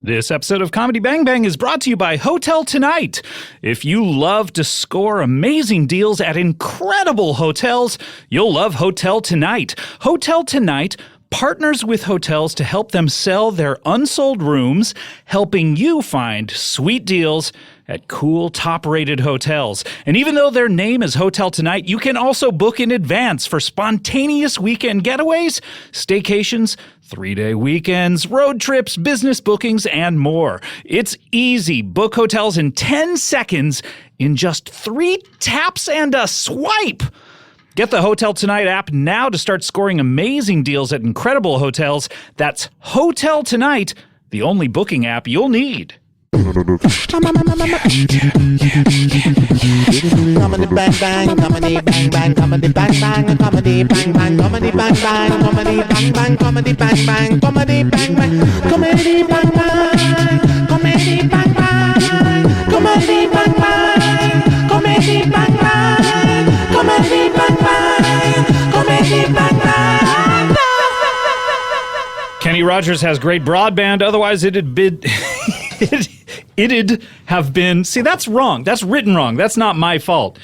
This episode of Comedy Bang Bang is brought to you by Hotel Tonight. If you love to score amazing deals at incredible hotels, you'll love Hotel Tonight. Hotel Tonight partners with hotels to help them sell their unsold rooms, helping you find sweet deals at cool, top-rated hotels. And even though their name is Hotel Tonight, you can also book in advance for spontaneous weekend getaways, staycations, 3-day weekends, road trips, business bookings, and more. It's easy. Book hotels in 10 seconds in just 3 taps and a swipe. Get the Hotel Tonight app now to start scoring amazing deals at incredible hotels. That's Hotel Tonight, the only booking app you'll need. Comedy bang bang, comedy bang bang, comedy bang bang, comedy bang bang, comedy bang bang, comedy bang bang, comedy bang bang, comedy bang bang, comedy bang bang, comedy bang bang, comedy bang bang, comedy bang bang, comedy bang bang, comedy bang bang. Kenny Rogers has great broadband, otherwise it'd been it'd have been, see, that's wrong. That's written wrong. That's not my fault.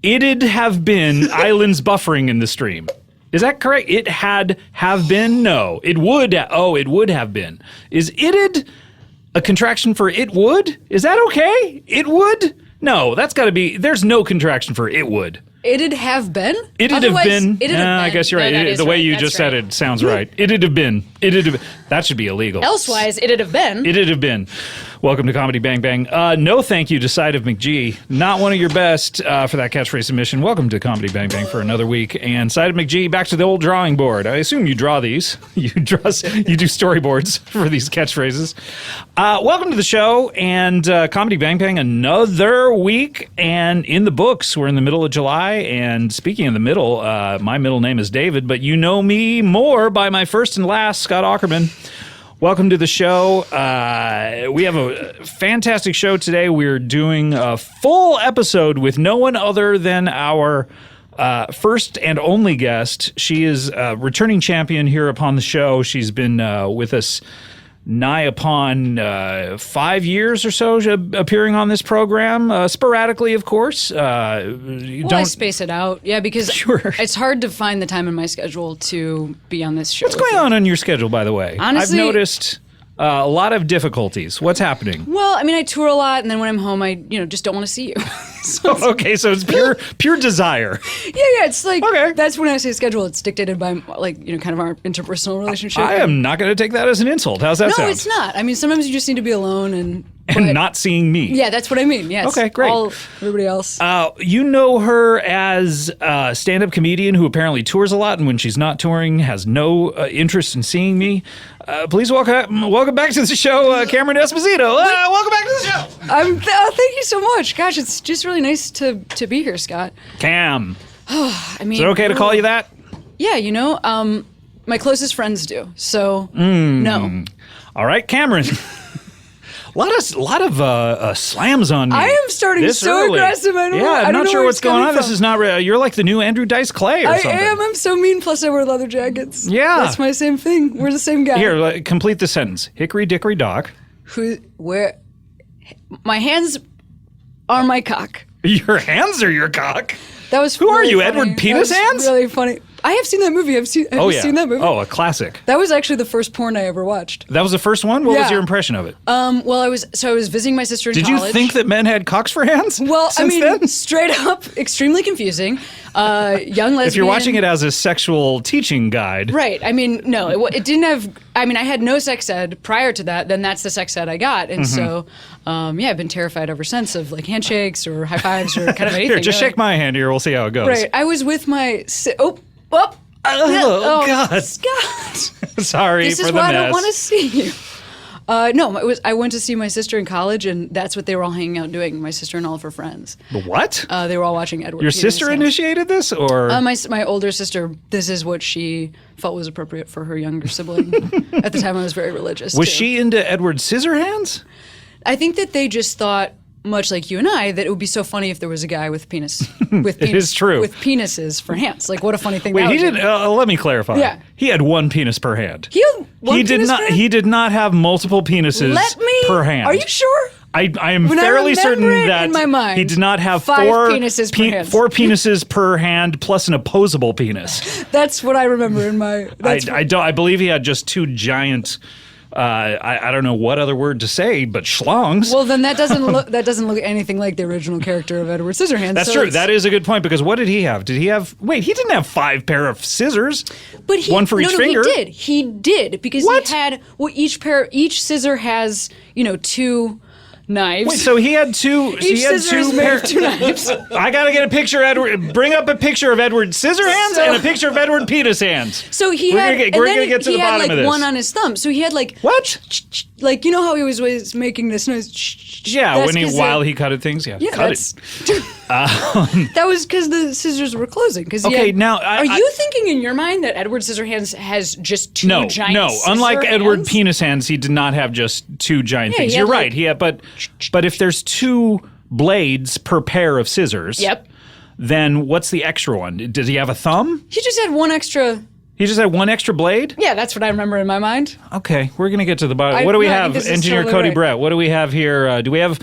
It'd have been islands buffering in the stream. Is that correct? It have been? No. It would have been. Is it'd a contraction for it would? Is that okay? It would? No, that's got to be, there's no contraction for it would. It'd have been? It'd have been. I guess you're right. The way you just said it sounds right. It'd have been. That should be illegal. Elsewise, it'd have been. It'd have been. Welcome to Comedy Bang Bang. No thank you to Side of McGee. Not one of your best for that catchphrase submission. Welcome to Comedy Bang Bang for another week. And Side of McGee, back to the old drawing board. I assume you draw these. You do storyboards for these catchphrases. Welcome to the show and Comedy Bang Bang, another week and in the books. We're in the middle of July. And speaking of the middle, my middle name is David, but you know me more by my first and last, Scott Aukerman. Welcome to the show. We have a fantastic show today. We're doing a full episode with no one other than our first and only guest. She is a returning champion here upon the show. She's been with us nigh upon 5 years or so appearing on this program, sporadically, of course. I space it out. Yeah, because It's hard to find the time in my schedule to be on this show. What's going on your schedule, by the way? Honestly, I've noticed a lot of difficulties. What's happening? Well, I mean, I tour a lot, and then when I'm home, I just don't want to see you. So it's pure desire. Yeah, it's like, that's when I say schedule, it's dictated by, kind of our interpersonal relationship. I am not going to take that as an insult. How's that sound? No, it's not. I mean, sometimes you just need to be alone and not seeing me. Yeah, that's what I mean, yes. Okay, great. Everybody else. You know her as a stand-up comedian who apparently tours a lot, and when she's not touring, has no interest in seeing me. Please welcome back to the show, Cameron Esposito. Welcome back to the show. Thank you so much. Gosh, it's just really nice to be here, Scott. Cam. I mean, is it okay to call you that? Yeah, my closest friends do. So no. All right, Cameron. A lot of slams on me. I am starting so aggressive. I'm not sure what's going on. This is not real. You're like the new Andrew Dice Clay or something. I am. I'm so mean. Plus, I wear leather jackets. Yeah. That's my same thing. We're the same guy. Here, complete the sentence. Hickory dickory dock. Where? My hands are my cock. Your hands are your cock? That was Who really are you, funny. Edward Penis Hands? Really funny. I have seen that movie. Have you seen that movie? Oh, a classic. That was actually the first porn I ever watched. That was the first one? What was your impression of it? Well, I was visiting my sister in college. Did you think that men had cocks for hands? Well, then? Straight up, extremely confusing. Young lesbian. If you're watching it as a sexual teaching guide. Right. I mean, no, it didn't have, I had no sex ed prior to that, then that's the sex ed I got. And so, I've been terrified ever since of like handshakes or high fives or kind of anything. Here, just shake my hand here, we'll see how it goes. Right. I was with my, Oh, God. Scott. Sorry for the mess. This is why I don't want to see you. I went to see my sister in college, and that's what they were all hanging out doing, my sister and all of her friends. What? They were all watching Edward. Your sister initiated this, or? My older sister, this is what she felt was appropriate for her younger sibling. At the time, I was very religious, Was she into Edward Scissorhands? I think that they just thought much like you and I, that it would be so funny if there was a guy with penis. It is true. With penises for hands. Like, what a funny thing Wait, that he would did. be. Let me clarify. Yeah. He had one penis per hand. He had one He did penis not. per hand? He did not have multiple penises per hand. Are you sure? I am When I fairly remember certain it that in my mind, he did not have 5 four penises per hand. 4 penises per hand plus an opposable penis. That's what I remember in my. I believe he had just 2 giant. I don't know what other word to say, but schlongs. Well, then that doesn't look anything like the original character of Edward Scissorhands. That's so true. it's- That is a good point because what did he have? Did he have? Wait, he didn't have 5 pair of scissors. But he, one for each finger. He did because What? he had each scissor has 2 knives. Wait, so he had 2. each he had scissor is made of 2 knives. I gotta get a picture, Edward. Bring up a picture of Edward Scissorhands and a picture of Edward Penis Hands. So he We're had, gonna get- and we're then gonna get to he the had bottom like of this. one on his thumb. So he had like What? like how he was always making this noise. Yeah, That's while he cutted things. Yeah, Yeah, cut that's. That was because the scissors were closing. Okay, now, are you thinking in your mind that Edward Scissorhands has just 2 No, giant? no. scissor Unlike Edward hands? Penis Hands, he did not have just 2 giant Yeah, things. he You're had, right. like- He had, but if there's 2 blades per pair of scissors, Yep. then what's the extra one? Does he have a thumb? He just had one extra. He just had one extra blade? Yeah, that's what I remember in my mind. Okay, we're gonna get to the bottom. What do we no, I think have, this is Engineer totally Cody right. Brett? What do we have here? Do we have?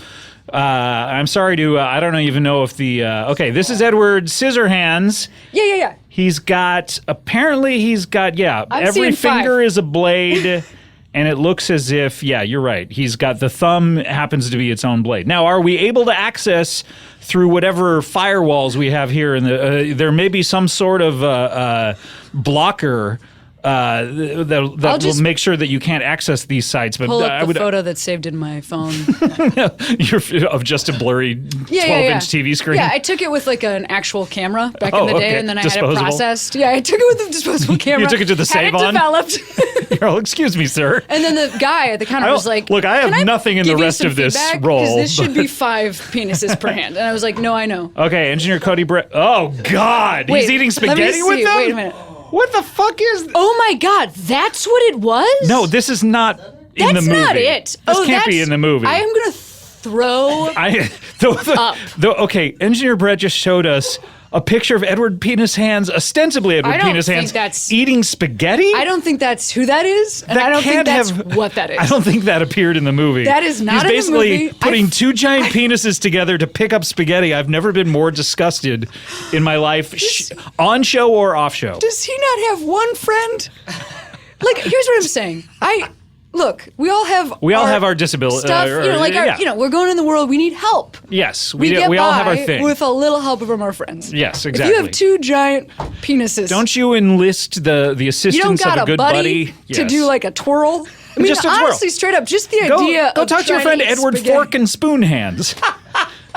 I'm sorry to. I don't even know if the. Okay, this is Edward Scissorhands. Yeah. He's got. Apparently, he's got. Yeah, I'm every seeing 5. finger is a blade. And it looks as if, yeah, you're right. He's got the thumb happens to be its own blade. Now, are we able to access through whatever firewalls we have here? In the there may be some sort of blocker that will make sure that you can't access these sites. But Pull I up would the photo that's saved in my phone. of just a blurry 12-inch yeah. TV screen. Yeah, I took it with like an actual camera back in the day, okay. and then I Disposable? had it processed. Yeah, I took it with a disposable camera. took it to the had it save-on? developed. Oh, excuse me, sir. And then the guy at the counter was like, look, I have "Can nothing in the give you rest some of this feedback? role, 'Cause this should but- be 5 penises per hand." And I was like, "No, I know." Okay, Engineer Cody Brett. Oh God, Wait, he's eating let me spaghetti with see. them. Wait a minute. What the fuck is? Oh my God, that's what it was? No, this is not in the that's movie. not it. This can't be in the movie. I am gonna throw. Okay, Engineer Brett just showed us a picture of Edward Penis Hands, ostensibly Edward I don't Penis think Hands, that's- eating spaghetti. I don't think that's who that is, and That I don't think can't that's have- what that is. I don't think that appeared in the movie. That is not He's in the basically movie. putting 2 giant penises together to pick up spaghetti. I've never been more disgusted in my life, on show or off show. Does he not have one friend? Like, here's what I'm saying. Look, we all have our disability stuff. We're going in the world. We need help. Yes, We we all have our by thing. with a little help from our friends. Yes, If exactly. you have 2 giant penises, Don't you enlist the you don't assistance got of a a good buddy buddy to Yes. do like a twirl. I mean, Just a twirl. honestly, straight up, just the Go idea. go of talk to your trying friend eat Edward spaghetti. Fork and Spoon Hands.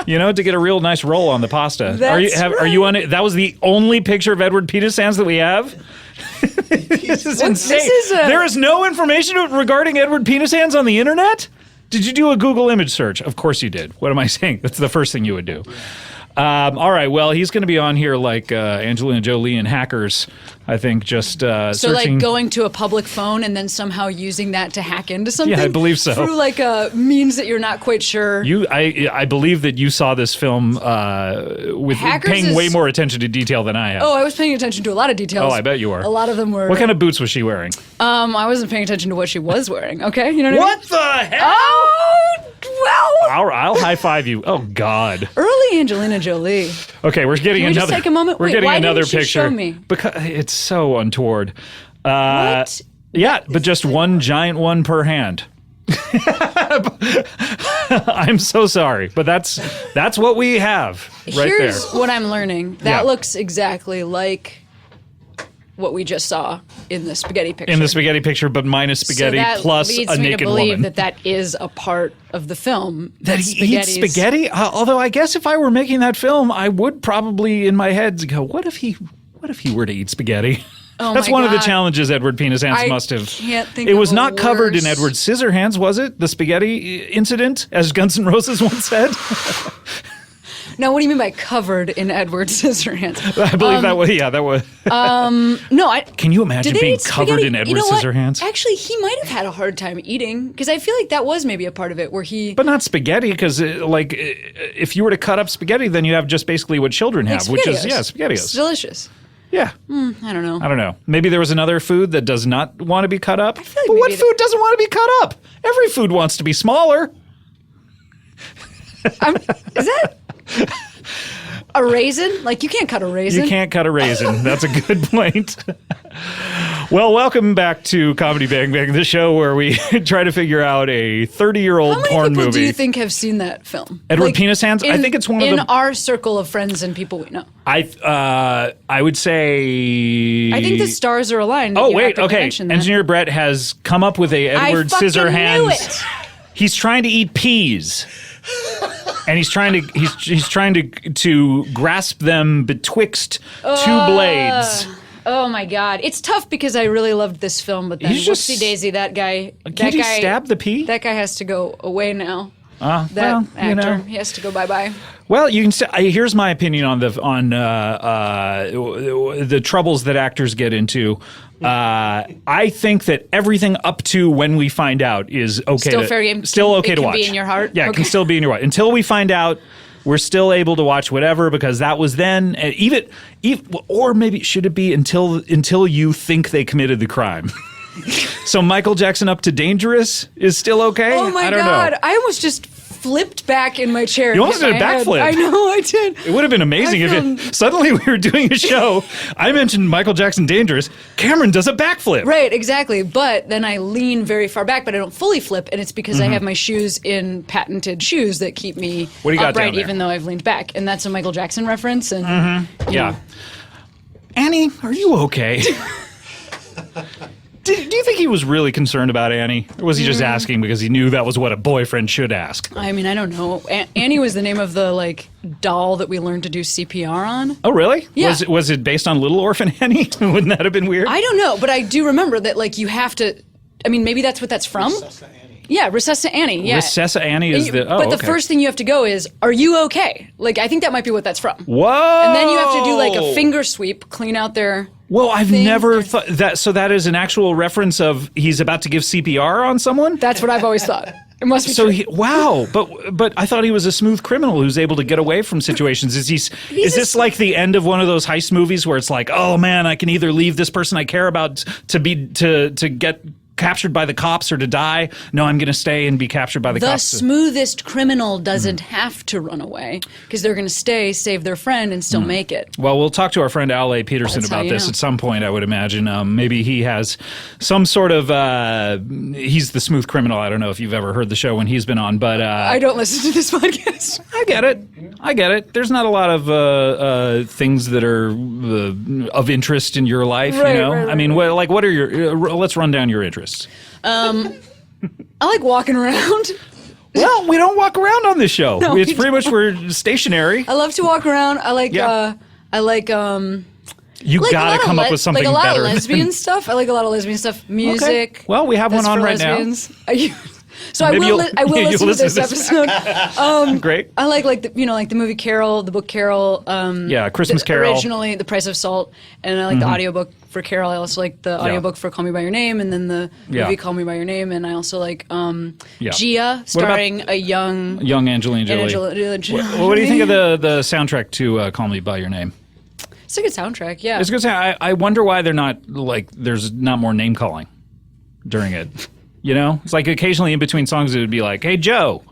To get a real nice roll on the pasta. That's Are you on it? That was the only picture of Edward Penis Hands that we have. This is insane. There is no information regarding Edward Penis Hands on the internet. Did you do a Google image search? Of course you did. What am I saying? That's the first thing you would do. All right. Well, he's going to be on here like Angelina Jolie and Hackers. I think just So searching. like going to a public phone and then somehow using that to hack into something. I believe so. Through like means that you're not quite sure. I believe that you saw this film with Hackers paying way is- more attention to detail than I have. Oh, I was paying attention to a lot of details. Oh, I bet you are. A lot of them were. What kind of boots was she wearing? I wasn't paying attention to what she was wearing. Okay, you know what I mean? What the hell? Oh, well. I'll high five you. Oh God. Early Angelina Jolie. Okay, we're getting Can we another. just take a moment? We're Wait, getting why another didn't you picture. show me? Because it's so untoward. What? Yeah, but just one giant one per hand. I'm so sorry, but that's what we have right Here's there. what I'm learning. That Yeah. looks exactly like what we just saw in the spaghetti picture. In the spaghetti picture, but minus spaghetti so that plus leads a me naked to believe woman. that is a part of the film. That he eats spaghetti's- spaghetti? Although I guess if I were making that film, I would probably in my head go, what if he were to eat spaghetti? Oh That's my one of the God. challenges Edward Penis Hands I must have. can't think it of was a not covered in worse- Edward Scissorhands, was it? The spaghetti incident, as Guns N' Roses once said. Now, what do you mean by covered in Edward Scissorhands? I believe that was. No, Can you imagine did they being eat covered spaghetti? in Edward You know what? Scissorhands? Actually, he might have had a hard time eating because I feel like that was maybe a part of it where he. But not spaghetti, because if you were to cut up spaghetti, then you have just basically what children have, which is SpaghettiOs. It's delicious. Yeah. I don't know. I don't know. Maybe there was another food that does not want to be cut up. I feel like but what maybe food doesn't want to be cut up? Every food wants to be smaller. Is that a raisin? Like, you can't cut a raisin. You can't cut a raisin. That's a good point. Well, welcome back to Comedy Bang Bang, the show where we try to figure out a 30-year-old How many porn people movie. do you think have seen that film? Edward Penis Hands? I think it's one of in the- our circle of friends and people we know. I would say. I think the stars are aligned. Oh You wait, have to okay. mention that. Engineer Brett has come up with a Edward fucking Scissorhands. knew it. He's trying to eat peas. And he's trying to grasp them betwixt two blades. Oh my God, it's tough because I really loved this film, but then He's just- whoopsie daisy, that guy. Can't he stab the pea? That guy has to go away now. That well, actor, you know. he has to go bye. Well, you can. Here's my opinion on the troubles that actors get into. I think that everything up to when we find out is okay. Still fair game. Still okay It to can watch. be in your heart? Yeah, it can Okay. still be in your heart until we find out. We're still able to watch whatever because that was then. And even, or maybe should it be until you think they committed the crime. So Michael Jackson Up to Dangerous is still okay? Oh my I don't God, know. I almost just flipped back in my chair. You and almost hit did a my head. backflip. I know, I did. It would have been amazing I if suddenly we were doing a show. I mentioned Michael Jackson Dangerous. Cameron does a backflip. Right, exactly. But then I lean very far back, but I don't fully flip, and it's because Mm-hmm. I have my shoes in patented shoes that keep me What do you got upright down there? even though I've leaned back. And that's a Michael Jackson reference. And Yeah. Annie, are you okay? Do you think he was really concerned about Annie? Or was he just asking because he knew that was what a boyfriend should ask? I mean, I don't know. Annie was the name of the doll that we learned to do CPR on. Oh, really? Yeah. Was it based on Little Orphan Annie? Wouldn't that have been weird? I don't know, but I do remember that you have to. I mean, maybe that's what that's from. Yeah, Recessa Annie. Yeah, Recessa Annie is the. Oh, but the okay. first thing you have to go is, "Are you okay?" I think that might be what that's from. Whoa! And then you have to do a finger sweep, clean out their. Well, I've thing. never thought that. So that is an actual reference of he's about to give CPR on someone. That's what I've always thought. It must be So true. wow, but I thought he was a smooth criminal who's able to get away from situations. Is this like the end of one of those heist movies where it's like, oh man, I can either leave this person I care about to get captured by the cops or to die? No, I'm going to stay and be captured by the The cops. smoothest criminal doesn't have to run away because they're going to stay, save their friend, and still make it. Well, we'll talk to our friend Al A. Peterson That's how about you this know. at some point, I would imagine. Maybe he has some sort of... he's the smooth criminal. I don't know if you've ever heard the show when he's been on, but... I don't listen to this podcast. I get it. There's not a lot of things that are of interest in your life, Right, you know? right, I mean, what are your... let's run down your interests. I like walking around. Well, we don't walk around on this show. No, It's we pretty much we're stationary. I love to walk around. I like. Yeah. You like gotta come up with something like a lot better. of lesbian stuff. I like a lot of lesbian stuff. Music. Okay. Well, we have that's one on for right now. lesbians. So Maybe I will you'll listen to listen this to this. episode. Great. I like the movie Carol, the book Carol. Yeah, Christmas Carol. Originally, The Price of Salt, and I like the audiobook for Carol. I also like the audiobook for Call Me by Your Name, and then the movie Call Me by Your Name, and I also like Gia, starring a young Angelina Jolie. What do you think of the soundtrack to Call Me by Your Name? It's a good soundtrack. Yeah. I was gonna say, I wonder why they're not there's not more name calling during it. You know, it's like occasionally in between songs it would be like, "Hey Joe."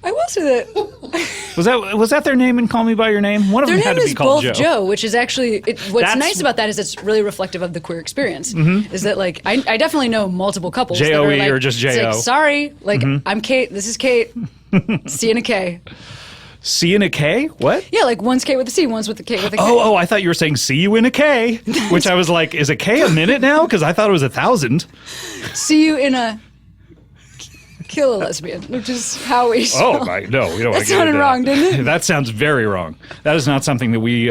I will say that Was that their name in Call Me by Your Name? One of their them had name to be is called both Joe, which is actually what's That's- nice about that is it's really reflective of the queer experience. Is that I definitely know multiple couples that J.O.E. are like, or just it's J.O.. like, sorry, I'm Kate. This is Kate. C and a K. C and a K? What? Yeah, one's Kate with a C, one's with a K with a K. Oh, I thought you were saying see you in a K, which I was like, is a K a minute now? Because I thought it was 1,000. See you in a kill a lesbian, which is how we. Oh my! No, we don't. That sounded wrong, didn't it? That sounds very wrong. That is not something that we.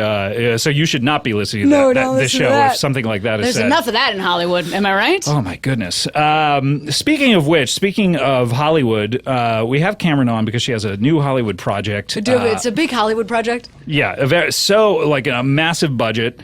So you should not be listening to this show if something like that is There's said. enough of that in Hollywood. Am I right? Oh my goodness! Speaking of which, speaking of Hollywood, we have Cameron on because she has a new Hollywood project. It's a big Hollywood project. Yeah, a massive budget.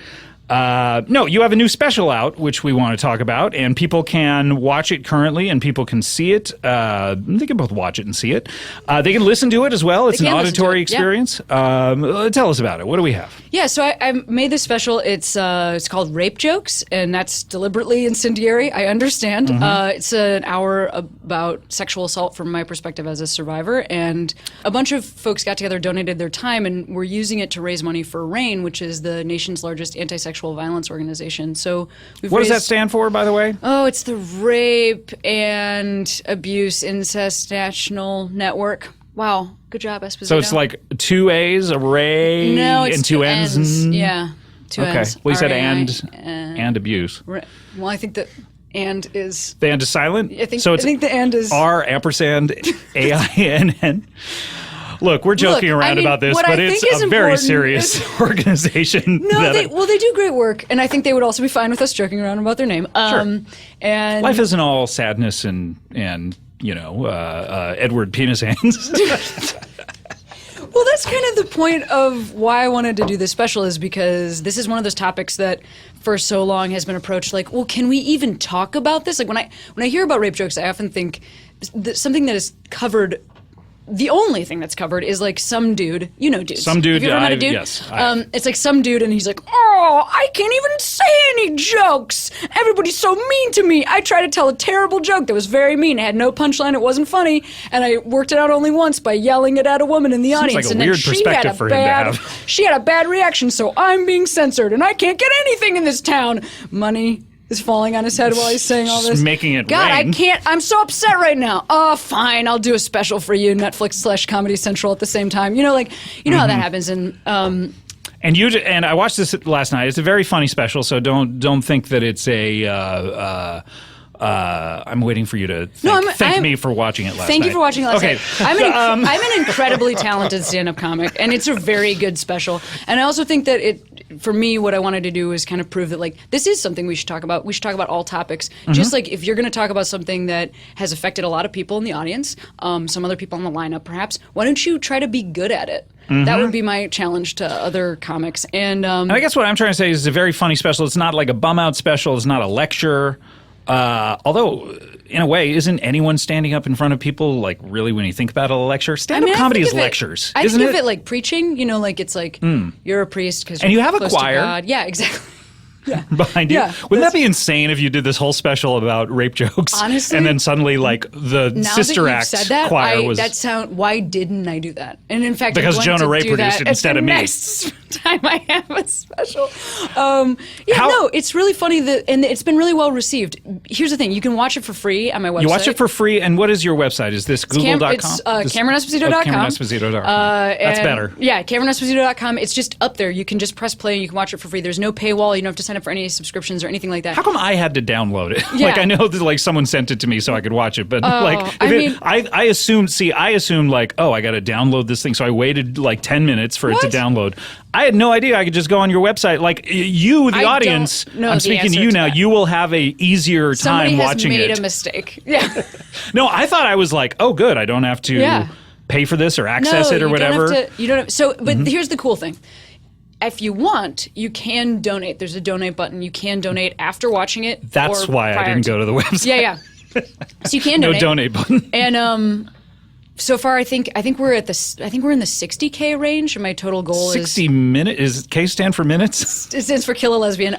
No, you have a new special out, which we want to talk about, and people can watch it currently, and people can see it. They can both watch it and see it. They can listen to it as well. It's an auditory experience. Yeah. Tell us about it. What do we have? Yeah, so I made this special. It's called Rape Jokes, and that's deliberately incendiary. I understand. It's an hour about sexual assault from my perspective as a survivor, and a bunch of folks got together, donated their time, and we're using it to raise money for RAIN, which is the nation's largest anti-sexual violence organization. So what does that stand for, by the way? Oh, it's the Rape and Abuse Incest National Network. Wow, good job, Esposito. So it's like 2 A's, a Ray, and 2 N's? Yeah, 2 N's. Okay, well, you said and abuse. Well, I think that and is... The and is silent? I think the and is... R_AINN. Look, we're joking around about this, but it's a very serious organization. No, they do great work, and I think they would also be fine with us joking around about their name. Sure. And life isn't all sadness and Edward penis hands. Well, that's kind of the point of why I wanted to do this special, is because this is one of those topics that for so long has been approached like, well, can we even talk about this? Like when I hear about rape jokes, I often think something that is covered. The only thing that's covered is like some dude, dudes. Some dude, have you ever met a dude? Yes. It's like some dude, and he's like, "Oh, I can't even say any jokes. Everybody's so mean to me. I tried to tell a terrible joke that was very mean. It had no punchline. It wasn't funny, and I worked it out only once by yelling it at a woman in the audience. Like a and weird then perspective for him to have. She had a bad reaction, so I'm being censored, and I can't get anything in this town. Money is falling on his head while he's saying all this. Just making it God, rain. I can't. I'm so upset right now. Oh, fine. I'll do a special for you, Netflix/Comedy Central at the same time. How that happens. And I watched this last night. It's a very funny special, so don't think that it's a. I'm waiting for you to thank me for watching it last night. Thank you for watching it last night. I'm an incredibly talented stand-up comic, and it's a very good special. And I also think that for me, what I wanted to do is kind of prove that, like, this is something we should talk about. We should talk about all topics. Just like if you're going to talk about something that has affected a lot of people in the audience, some other people on the lineup perhaps, why don't you try to be good at it? That would be my challenge to other comics. And I guess what I'm trying to say is it's a very funny special. It's not like a bum-out special. It's not a lecture. Although, in a way, isn't anyone standing up in front of people, like, really, when you think about a lecture? Stand-up comedy is lectures, I isn't think it? of it like preaching, like it's like you're a priest because and you have a close choir. to God. Yeah, exactly. Yeah. Behind you. Wouldn't that be insane if you did this whole special about rape jokes? Honestly, and then suddenly, like, the Sister Act choir was... Why didn't I do that? And in fact, because Jonah Ray produced it instead of me. Next time I have a special. It's really funny and it's been really well received. Here's the thing: you can watch it for free on my website. You watch it for free, and what is your website? Is this Google.com? It's CameronEsposito.com. CameronEsposito.com. That's better. Yeah, CameronEsposito.com. It's just up there. You can just press play and you can watch it for free. There's no paywall. You don't have to sign up for any subscriptions or anything like that. How come I had to download it? Yeah. Like, I know that, like, someone sent it to me so I could watch it, but I assumed like, oh, I got to download this thing, so I waited like 10 minutes for it to download. I had no idea I could just go on your website. Like, you, the audience, I'm speaking to you now, you will have a easier time watching it. Somebody has made a mistake. Yeah. No, I thought I was like, oh, good, I don't have to pay for this or access it or whatever. But here's the cool thing. If you want, you can donate. There's a donate button. You can donate after watching it. That's why I didn't go to the website. Yeah. So you can donate. No donate button. And so far, I think we're in the 60K range. And my total goal 60 minutes. Is K stand for minutes? It stands for kill a lesbian.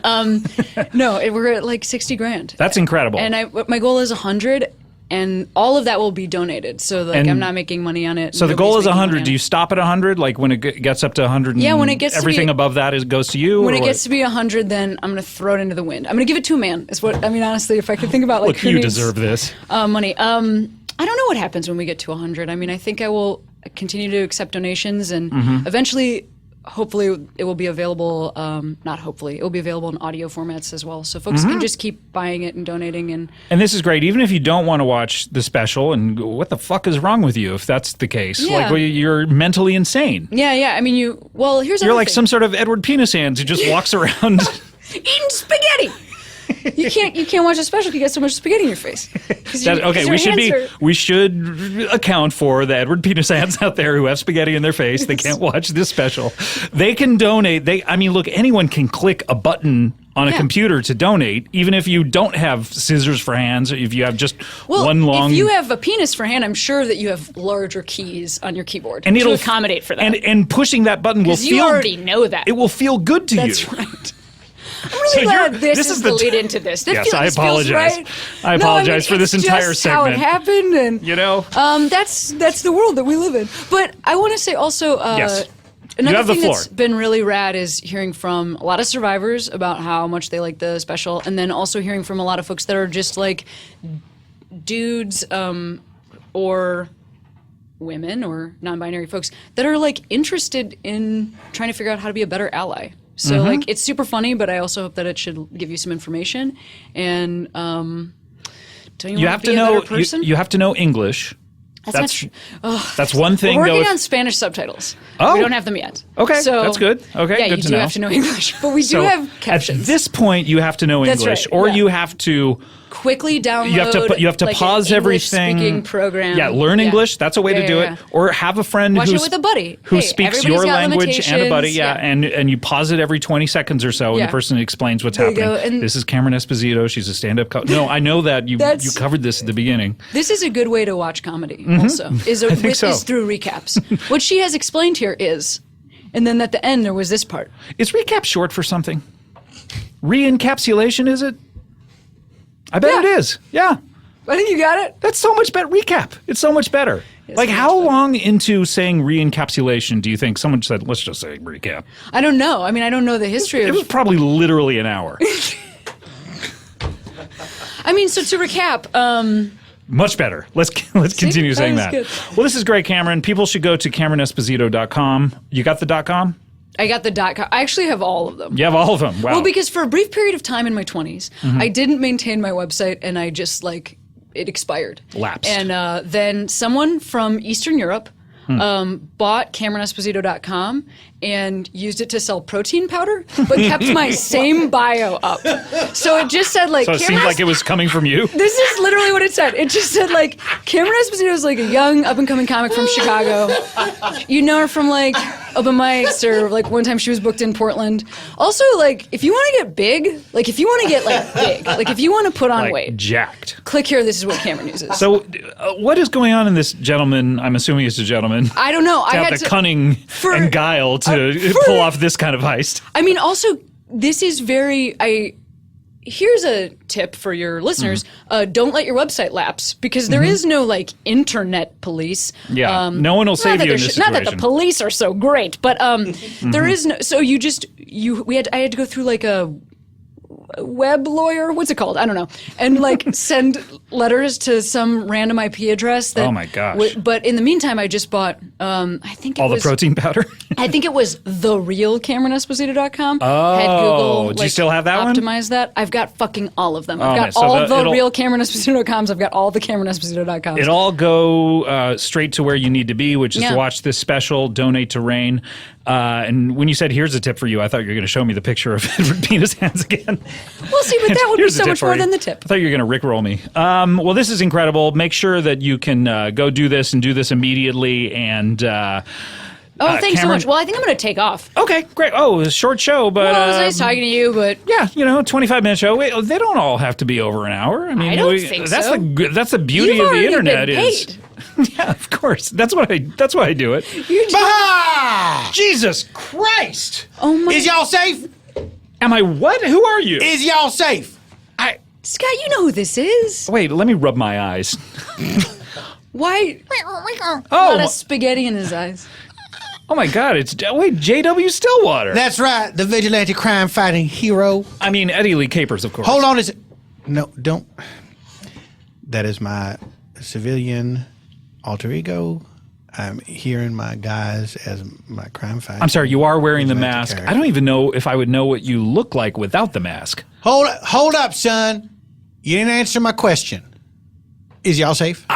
No, we're at like 60 grand. That's incredible. And my goal is 100. And all of that will be donated. So I'm not making money on it. So the goal is 100. Do you stop at 100? Like when it gets up to 100? Yeah, when it gets everything above that goes to you. When it gets to be 100, then I'm going to throw it into the wind. I'm going to give it to a man. Is what I mean. Honestly, if I could think about like look, you deserve this money. I don't know what happens when we get to 100. I mean, I think I will continue to accept donations, and eventually, hopefully it will be available, not hopefully, it will be available in audio formats as well. So folks can just keep buying it and donating. And this is great. Even if you don't want to watch the special, and what the fuck is wrong with you if that's the case? Yeah. Like, you're mentally insane. yeah. I mean, here's You're another like thing. some sort of Edward Penis Hands who just walks around. Eating spaghetti. You can't watch a special if you get so much spaghetti in your face. We should account for the Edward Penis Hands out there who have spaghetti in their face. They can't watch this special. They can donate. Look, anyone can click a button on a computer to donate, even if you don't have scissors for hands, if you have just one long... if you have a penis for hand, I'm sure that you have larger keys on your keyboard and to accommodate for that. And pushing that button will feel... you already know that. It will feel good to you. That's right. I'm really glad this is the lead into this. Yes, I apologize. Right. I apologize for this entire just segment. How it happened, and that's the world that we live in. But I want to say also, yes. another thing that's been really rad is hearing from a lot of survivors about how much they like the special, and then also hearing from a lot of folks that are just like dudes or women or non-binary folks that are like interested in trying to figure out how to be a better ally. So like it's super funny, but I also hope that it should give you some information. And don't you want to be a better person? You have to know English. That's one thing. We're working on Spanish subtitles. Oh. We don't have them yet. Okay, so, that's good. Okay, yeah, good you to do know. have to know English, but we do have captions. At this point, you have to know That's English, right, or yeah. you have to quickly download. You have to like pause an everything. English-speaking program. Yeah, learn English. That's a way to do it. Or have a friend Watch it with a buddy who Hey, speaks everybody's your got language and a buddy. Yeah, limitations. and you pause it every 20 seconds or so, and Yeah. the person explains what's There you happening. go, and this is Cameron Esposito. She's a stand-up. No, I know that you covered this at the beginning. This is a good way to watch comedy. Also, is through recaps. What she has explained here is, and then at the end there was this part. Is recap short for something? Re-encapsulation, is it? I bet Yeah. it is. Yeah. I think you got it. That's so much better. Recap. It's so much better. Like, so much how better. long into saying re-encapsulation do you think someone said, let's just say recap? I don't know. I mean, I don't know the history It was of. probably literally an hour. I mean, so to recap, Much better. Let's continue saying that that. was good. Well, this is great, Cameron. People should go to CameronEsposito.com. You got the .com? I got the .com. I actually have all of them. You have all of them. Wow. Well, because for a brief period of time in my 20s, Mm-hmm. I didn't maintain my website, and I just it expired. Lapsed. And then someone from Eastern Europe bought CameronEsposito.com and used it to sell protein powder, but kept my same bio up. So it just said so it seemed Cameron like it was coming from you? This is literally what it said. It just said Cameron Esposito is like a young up and coming comic from Chicago. You know her from open mics or one time she was booked in Portland. Also if you want to get big, if you want to get big, if you want to put on weight, jacked. click here. This is what Cameron uses. So what is going on in this gentleman? I'm assuming it's a gentleman. I don't know. I To had have the to cunning and guile to pull off this kind of heist. I mean, also, this is here's a tip for your listeners. Don't let your website lapse because there is no internet police. Yeah, no one will save you in this Not that the situation. police are so great, but there is no. So I had to go through a web lawyer. What's it called? I don't know. And send letters to some random IP address. That Oh my gosh. But in the meantime, I just bought. I think it All was the protein powder? I think it was the real CameronEsposito.com. Oh, Had Google, do you still have that one? optimize that. I've got fucking all of them. I've man, got so all the it'll- real CameronEsposito.coms. I've got all the CameronEsposito.coms. It all go straight to where you need to be, which is Yeah. to watch this special, donate to Rain. And when you said, here's a tip for you, I thought you were going to show me the picture of Edward Penis Hands again. We'll see, but that would be Here's a so tip much for more you. than the tip. I thought you were going to rickroll me. Well, this is incredible. Make sure that you can go do this and do this immediately. And Thanks so Cameron- much. Well, I think I'm going to take off. Okay, great. Oh, it was a short show, but Well, it was nice talking to you, but yeah, 25-minute show. Wait, they don't all have to be over an hour. I mean, I don't think that's so. that's the beauty You've of the already internet. been Is paid. yeah, of course. That's why I do it. Bah! Jesus Christ! Oh my Is y'all safe? Am I what? Who are you? Is y'all safe? Scott, you know who this is. Wait, let me rub my eyes. Why? Oh, A lot of spaghetti in his eyes. oh my God! It's J.W. Stillwater. That's right, the vigilante crime fighting hero. I mean Eddie Lee Capers, of course. Hold on No, don't. That is my civilian alter ego. I'm here in my guise as my crime fighter. I'm sorry, you are wearing the mask. character. I don't even know if I would know what you look like without the mask. Hold up, son. You didn't answer my question. Is y'all safe?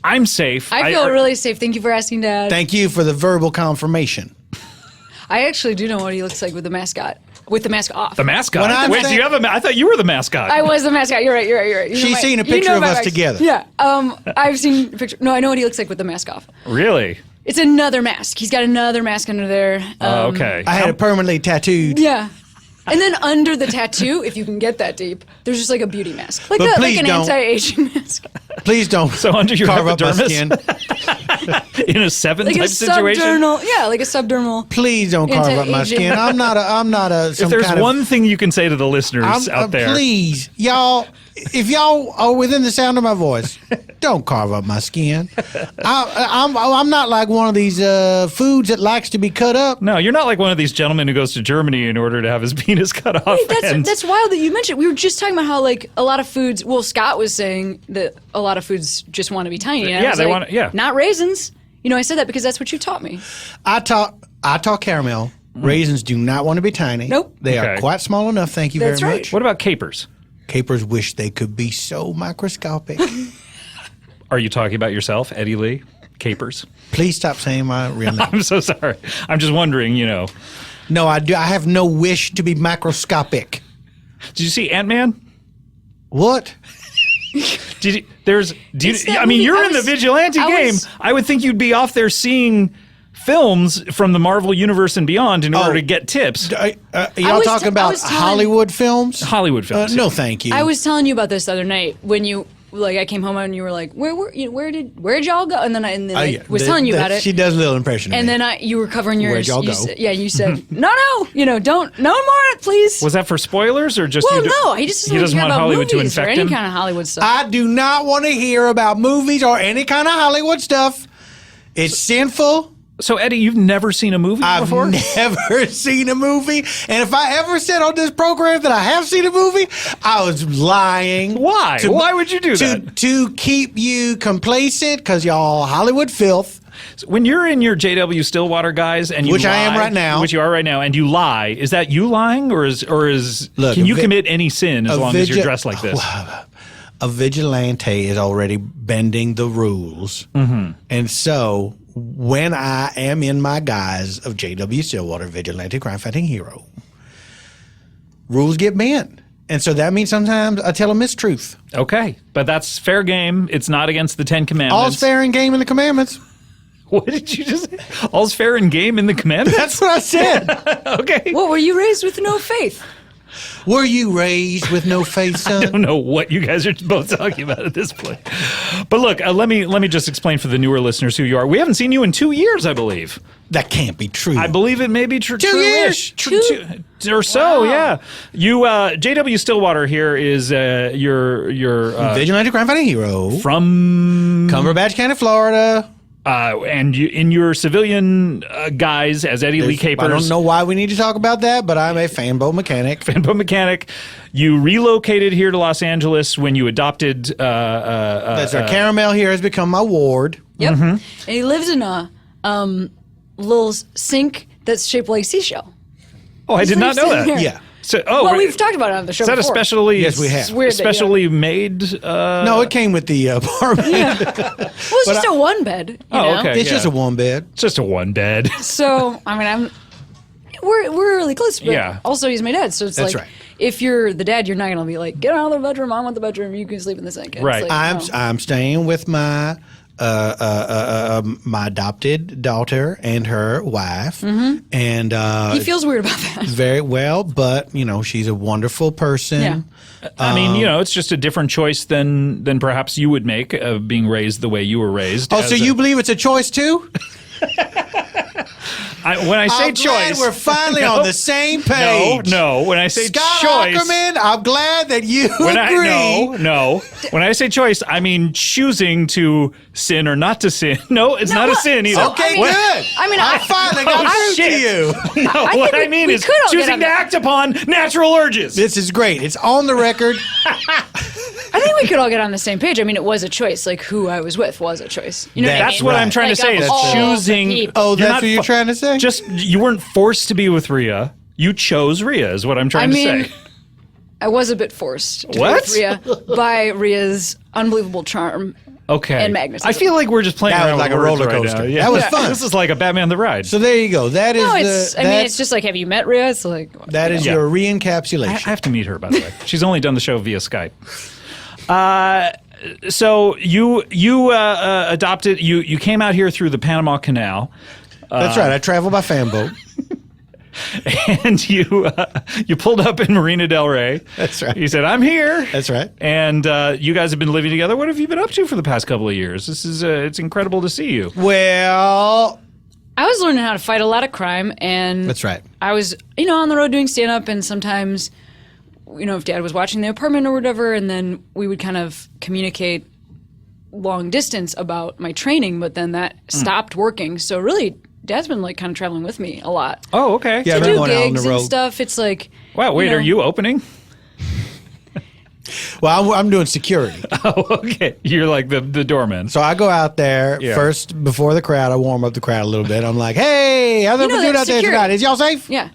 I'm safe. I feel really safe. Thank you for asking, Dad. Thank you for the verbal confirmation. I actually do know what he looks like with the mascot. With the mask off. The mascot. When I'm Wait, do you have a? I thought you were the mascot. I was the mascot. You're right. You know She's seen a picture of us together. Yeah. I've seen a picture. No, I know what he looks like with the mask off. Really? It's another mask. He's got another mask under there. Okay. I had it permanently tattooed. Yeah. And then under the tattoo, if you can get that deep, there's just like a beauty mask. Like, But like please an don't. anti-aging mask. Please don't So under your carve up my epidermis? skin. In a seven Like a type situation. subdermal. Yeah, like a subdermal. Please don't carve up my Anti-aging. skin. I'm not a If there's kind one thing you can say to the listeners out there, Please, y'all, if y'all are within the sound of my voice, don't carve up my skin. I'm not like one of these foods that likes to be cut up. no, you're not like one of these gentlemen who goes to Germany in order to have his penis cut off. and- That's wild that you mentioned. We were just talking about how like a lot of foods. Well, Scott was saying that a lot of foods just want to be tiny. And I Yeah, was they like, want- yeah. Not raisins. You know, I said that because that's what you taught me. I taught caramel. Raisins do not want to be tiny. Nope. They Okay. are quite small enough. Thank you That's very right. much. What about capers? Capers wish they could be so microscopic. Are you talking about yourself, Eddie Lee? Capers? Please stop saying my real name. I'm so sorry. I'm just wondering, No, I do. I have no wish to be microscopic. Did you see Ant-Man? What? It's that I mean, movie. you're I in the was- vigilante I game. was- I would think you'd be off there seeing films from the Marvel universe and beyond in order to get tips. Y'all was talking I about was telling- Hollywood films? Hollywood films. No, thank you. I was telling you about this the other night when you I came home and you were like, where did y'all go? And then I was telling you about it. She does a little impression of And me. then you were covering yours. Where'd y'all you go? Said, you said no, don't no more, please. Was that for spoilers or just? Well, you no, he just doesn't doesn't hear want about Hollywood to movies or infect any him. kind of Hollywood stuff. I do not want to hear about movies or any kind of Hollywood stuff. It's sinful. So Eddie, you've never seen a movie I've before? never seen a movie. And if I ever said on this program that I have seen a movie, I was lying. Why? Why would you do that? To keep you complacent, because y'all Hollywood filth. When you're in your JW Stillwater guys and you Which lie, I am right now. which you are right now, and you lie, is that you lying or is Look, can you a vi- commit any sin as long as you're dressed like this? A vigilante is already bending the rules. Mm-hmm. And so when I am in my guise of J.W. Stillwater, vigilante crime fighting hero, rules get bent. And so that means sometimes I tell a mistruth. Okay, but that's fair game. It's not against the Ten Commandments. All's fair in game in the commandments. What did you just say? All's fair in game in the commandments? That's what I said. Okay. What, were you raised with no faith? Were you raised with no faith, son? I don't know what you guys are both talking about at this point. But look, let me just explain for the newer listeners who you are. We haven't seen you in 2 years, I believe. That can't be true. I believe it may be true. 2 years. Or so, Wow. yeah. You, JW Stillwater here is your vigilante crime fighting hero from Cumberbatch County, Florida. and you, in your civilian guise as Eddie Lee Capers. I don't know why we need to talk about that, but I'm a fanboy mechanic. Fanboy mechanic. You relocated here to Los Angeles when you adopted. That's our caramel here has become my ward. Yep. Mm-hmm. And he lives in a little sink that's shaped like seashell. Oh, I did not know that. Here. Yeah. So, Well, wait, we've talked about it on the show is that a before. specially? Yes, we have. It's weird that, Specially made. No, it came with the apartment. Well, it's just a one bed. You know? okay. It's just a one bed. It's just a one bed. So I mean, we're really close, but Yeah. also he's my dad. So it's That's like right. if you're the dad, you're not gonna be like, get out of the bedroom. I want the bedroom. You can sleep in the sink. It's Right. like, no. I'm staying with my my adopted daughter and her wife, and He feels weird about that. very well. But you know, she's a wonderful person. Yeah. I mean, it's just a different choice than perhaps you would make of being raised the way you were raised. Oh, so you believe it's a choice too? when I say I'm glad choice, we're finally on the same page. No. When I say Scott choice, Aukerman, I'm glad that you agree. No. When I say choice, I mean choosing to sin or not to sin. No, it's not a well, sin either. Okay, I mean- good. I mean, I finally got through to shit. you. No, I what think I mean we is could all get choosing on to that. act upon natural urges. This is great. It's on the record. I think we could all get on the same page. I mean, it was a choice. Like, who I was with was a choice. You know what I That's mean? what I'm trying to say of is all the choosing. people. Oh, You're that's not what you're trying to say? Just you weren't forced to be with Rhea. You chose Rhea, is what I'm trying to say. I was a bit forced to be What? with Rhea by Rhea's unbelievable charm. Okay. And magnetism. I feel like we're just playing That around was like with a words roller right coaster. now. Yeah. That was fun. This is like a Batman the Ride. So there you go. That is No, it's just like, have you met Rhea? It's like, that is Yeah. your I re-encapsulation. have to meet her, by the way. She's only done the show via Skype. So you adopted. You came out here through the Panama Canal, That's right. I travel by fan boat. and you pulled up in Marina Del Rey. That's right. You said, "I'm here." That's right. And you guys have been living together. What have you been up to for the past couple of years? This is it's incredible to see you. Well, I was learning how to fight a lot of crime, and that's right. I was, on the road doing stand-up, and sometimes, if Dad was watching the apartment or whatever, and then we would kind of communicate long distance about my training, but then that stopped working. So really, Dad's been kind of traveling with me a lot. Oh, okay. Yeah, To I've been do going out on gigs the and road. stuff. It's like, Wow. Wait, are you opening? Well, I'm doing security. Oh, okay. You're like the doorman. So I go out there Yeah. first before the crowd. I warm up the crowd a little bit. I'm like, hey, how's everyone doing that's out there security. tonight? Is y'all safe? yeah.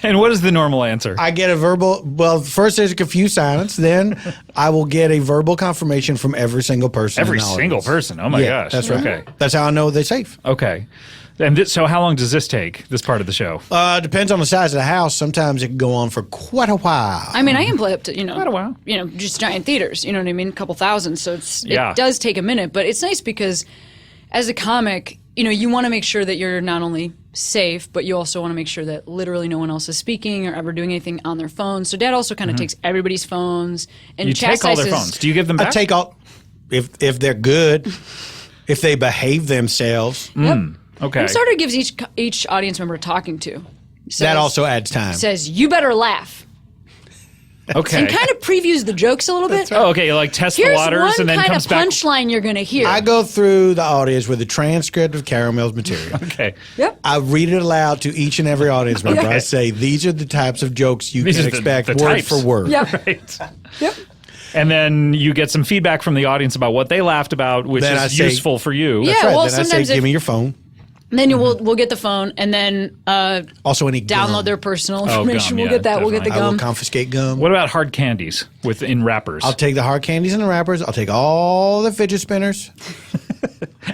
And what is the normal answer? I get a verbal, well, first there's a confused silence. Then I will get a verbal confirmation from every single person. Every in the single audience. person. Oh my Yeah, gosh. that's right. Okay. That's how I know they're safe. Okay. And so how long does this take, this part of the show? Depends on the size of the house. Sometimes it can go on for quite a while. I mean, I can play up to, Quite a while. just giant theaters, you know what I mean? A couple thousand. So Yeah. it does take a minute, but it's nice because as a comic, you want to make sure that you're not only safe, but you also want to make sure that literally no one else is speaking or ever doing anything on their phone. So Dad also kind of takes everybody's phones and You take all their chastises- phones. Do you give them I back? take all, if they're good, if they behave themselves, Yep. Okay. And sort of gives each audience member talking to. that also adds time. says, you better laugh. Okay. And kind of previews the jokes a little bit. Oh, okay. Like test the Here's waters one and then kind comes of back. punchline you're going to hear. I go through the audience with a transcript of Caramel's material. Okay. Yep. I read it aloud to each and every audience member. Okay. I say, these are the types of jokes you These can are the expect word types. for word. Yep. Right. Yep. And then you get some feedback from the audience about what they laughed about, which Then I is say- useful for you. Yeah. That's right. well, then I say, sometimes give if- me your phone. And then we'll get the phone and then Also, any download gum. their personal Oh, information. gum, We'll yeah, get that. We'll get the definitely. I will gum. confiscate gum. What about hard candies in wrappers? I'll take the hard candies and the wrappers. I'll take all the fidget spinners.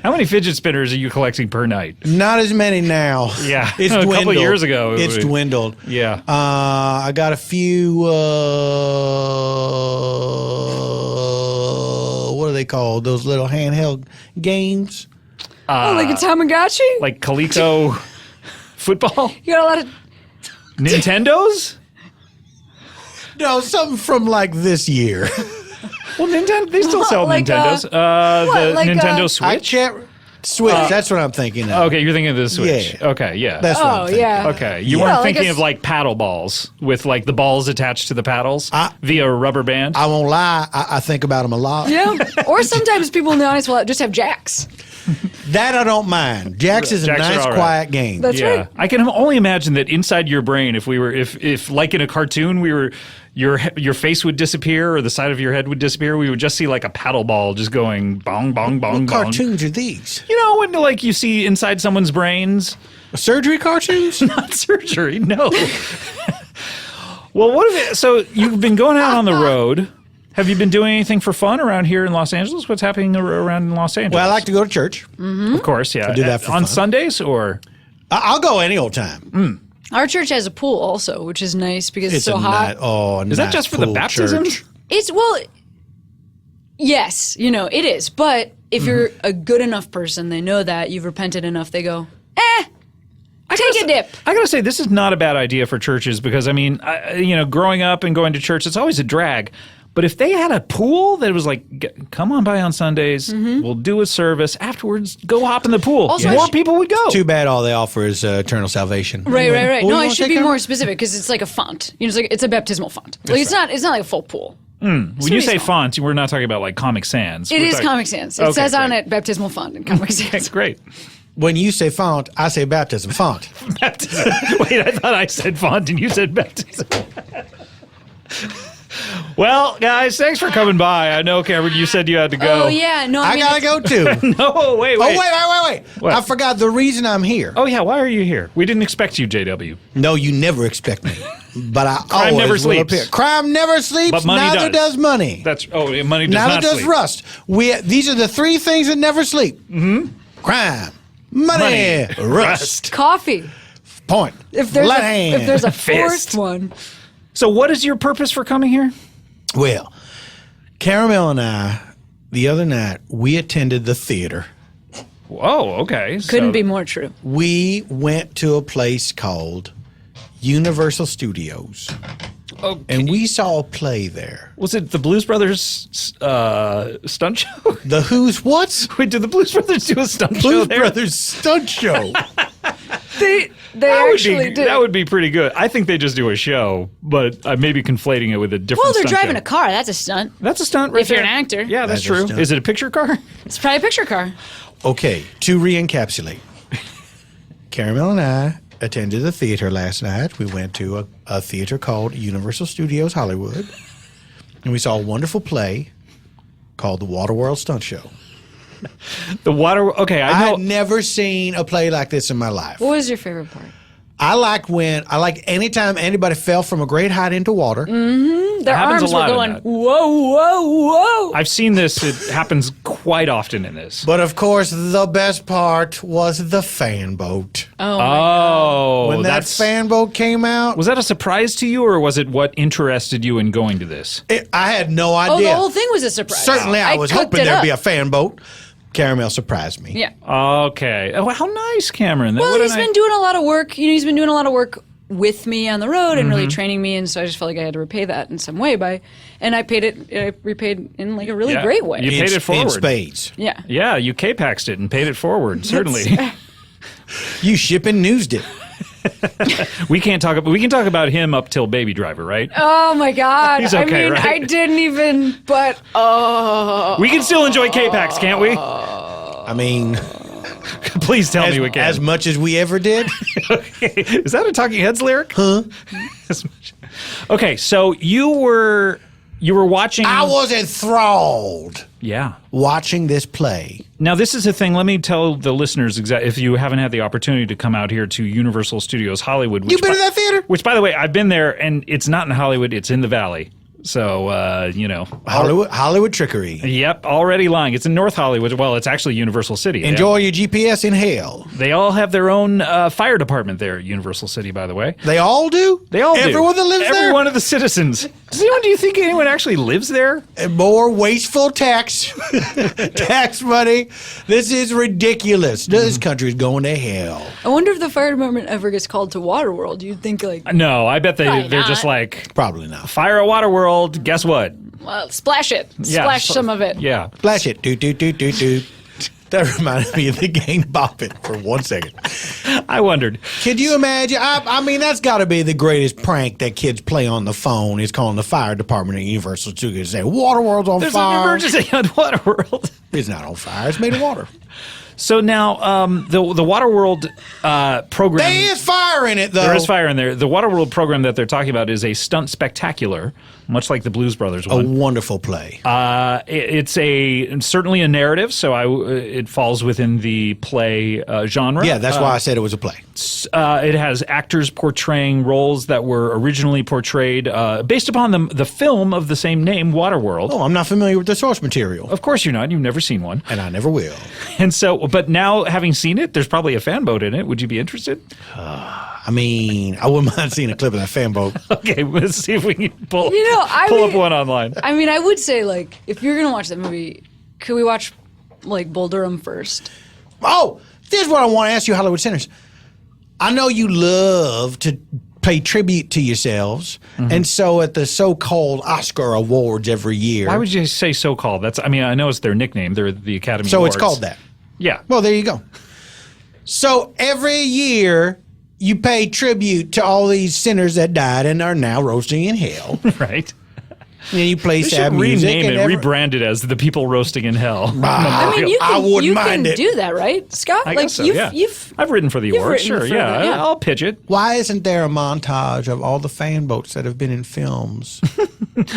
How many fidget spinners are you collecting per night? Not as many now. Yeah. It's A couple dwindled. years ago, It's we- dwindled. Yeah. I got a few. What are they called? Those little handheld games. Like a Tamagotchi? Like Coleco football? You got a lot of... Nintendos? No, something from like this year. Well, Nintendo, they still sell Like, Nintendos. what, The like, Nintendo I Switch? can't. Switch. That's what I'm thinking of. Okay, you're thinking of the Switch. Yeah. Okay, yeah. That's what I'm Oh, thinking. yeah. Okay, you Yeah, weren't like thinking a of like paddle balls with like the balls attached to the paddles via a rubber band? I won't lie. I think about them a lot. Yeah. Or sometimes people in the audience will just have jacks. That I don't mind. Jacks is a Jacks are nice, all right. quiet game. That's right. I can only imagine that inside your brain, if like in a cartoon, your face would disappear or the side of your head would disappear, we would just see like a paddle ball just going bong bong bong What bong. cartoons are these? You know when like you see inside someone's brains? Surgery cartoons? Not surgery, no. Well, what if it, so you've been going out on the road? Have you been doing anything for fun around here in Los Angeles? What's happening around in Los Angeles? Well, I like to go to church. Of course, yeah. I do that for on fun. Sundays or I'll go any old time. Our church has a pool also, which is nice because it's so hot. is that just for the baptism? It's, well, yes, it is. But if you're a good enough person, they know that you've repented enough, they go, take a dip. I gotta say, this is not a bad idea for churches because growing up and going to church, it's always a drag. But if they had a pool that was like, come on by on Sundays, we'll do a service afterwards, go hop in the pool. Also, More people would go. Too bad all they offer is eternal salvation. Right. Oh, No, you it wanna should take be care? more specific because it's like a font. It's a baptismal font. Like it's not like a full pool. When you say font, we're not talking about like Comic Sans. It We're is talking- Comic Sans. It Okay, says on great. it baptismal font in Comic Sans. Great. When you say font, I say baptism. Font. Baptism. Wait, I thought I said font and you said baptism. Well, guys, thanks for coming by. I know, Cameron, you said you had to go. Oh yeah, no, I gotta go too. No, wait. Oh, wait. What? I forgot the reason I'm here. Oh, yeah, why are you here? We didn't expect you, JW. No, you never expect me. But I Crime always never will sleeps. appear. Crime never sleeps, But money neither does money. Money does Neither not does sleep. rust. These are the three things that never sleep. Mm-hmm. Crime, money, rust. coffee. Point. If there's Left a, hand. if there's a Fist. fourth one, So what is your purpose for coming here? Well, Caramel and I, the other night, we attended the theater. Oh, okay. couldn't be more true. We went to a place called Universal Studios. Okay. And we saw a play there. Was it the Blues Brothers stunt show? The Who's What's? Wait, did the Blues Brothers do a stunt show Blues there? Brothers Stunt Show. They actually did. That would be pretty good. I think they just do a show, but I may be conflating it with a different Well, they're stunt driving show. a car. That's a stunt. That's a stunt right If you're there. an actor. Yeah, that's That's a true. stunt. Is it a picture car? It's probably a picture car. Okay, to re-encapsulate. Caramel and I attended the theater last night. We went to a theater called Universal Studios Hollywood. And we saw a wonderful play called The Waterworld Stunt Show. The water. Okay, I I know. had never seen a play like this in my life. What was your favorite part? I like anytime anybody fell from a great height into water. Their happens a arms were lot in going, that. whoa, whoa, whoa. I've seen this. It happens quite often in this. But of course, the best part was the fan boat. Oh, When that that's fan boat came out, Was that a surprise to you, or was it what interested you in going to this? I had no Oh, idea. the whole thing was a surprise. Certainly, I was cooked hoping it there'd up. be a fan boat. Caramel surprised me. Yeah. Okay. Oh, how nice, Cameron. Well, What a he's nice- been doing a lot of work. You know, he's been doing a lot of work with me on the road and Mm-hmm. really training me, and so I just felt like I had to repay that in some way and I repaid in like a really Yeah. great way. You paid it In forward. spades. Yeah. Yeah, you K-Paxed it and paid it forward. Certainly. You shipping newsed it. We can talk about him up till Baby Driver, right? Oh my God. He's okay, I mean, right? I didn't even, but We can still enjoy K-Pax, can't we? I mean, Please tell me we can. as much as we ever did. Is that a Talking Heads lyric? Huh? Okay, so you were watching. I was enthralled Yeah. watching this play. Now, this is a thing. Let me tell the listeners if you haven't had the opportunity to come out here to Universal Studios Hollywood. You been to that theater? Which, by the way, I've been there, and it's not in Hollywood. It's in the Valley. So, Hollywood trickery. Yep, already lying. It's in North Hollywood. Well, it's actually Universal City. Enjoy your GPS in hell. They all have their own fire department there at Universal City, by the way. They all do? They all do. Everyone that lives Every there? one of the citizens. Do you think anyone actually lives there? And more wasteful tax money. This is ridiculous. This country's going to hell. I wonder if the fire department ever gets called to Waterworld. You'd think like, No, I bet Probably they're just not. like, Probably not. fire a water world. Guess what? well, splash it. Yeah. Splash some of it. Yeah. Flash it. Do, do, do, do, do. That reminded me of the game Bop It for 1 second. I wondered. Could you imagine? I mean, that's got to be the greatest prank that kids play on the phone is calling the fire department at Universal Studios and saying, Waterworld's on There's an fire. emergency on Waterworld. It's not on fire. It's made of water. So now, the Waterworld program. There is fire in it, though. There is fire in there. The Waterworld program that they're talking about is a stunt spectacular, much like the Blues Brothers A one. wonderful play. It's certainly a narrative, so it falls within the play genre. Yeah, that's why I said it was a play. It has actors portraying roles that were originally portrayed based upon the film of the same name, Waterworld. Oh, I'm not familiar with the source material, Of course you're not. You've never seen one. and I never will. And so, but now having seen it, there's probably a fan boat in it. Would you be interested? I mean, I wouldn't mind seeing a clip of that fan boat. Okay, let's see if we can pull I up mean- one online. I mean, I would say like, if you're gonna watch that movie, could we watch like Bull Durham first? Oh, this is what I want to ask you, Hollywood Sinners. I know you love to pay tribute to yourselves, and so at the so-called Oscar Awards every year. Why would you say so-called? I know it's their nickname. They're the Academy so Awards. it's called that. Yeah. Well, there you go. So every year you pay tribute to all these sinners that died and are now roasting in hell. Right. And you play They sad should music. rename and it, rebrand it as the people roasting in hell. I mean, I wouldn't you mind can it. do that, right, Scott? I like guess so, you've, yeah. you've I've written for the awards, written sure, for yeah. the- yeah. I'll pitch it. Why isn't there a montage of all the fan boats that have been in films?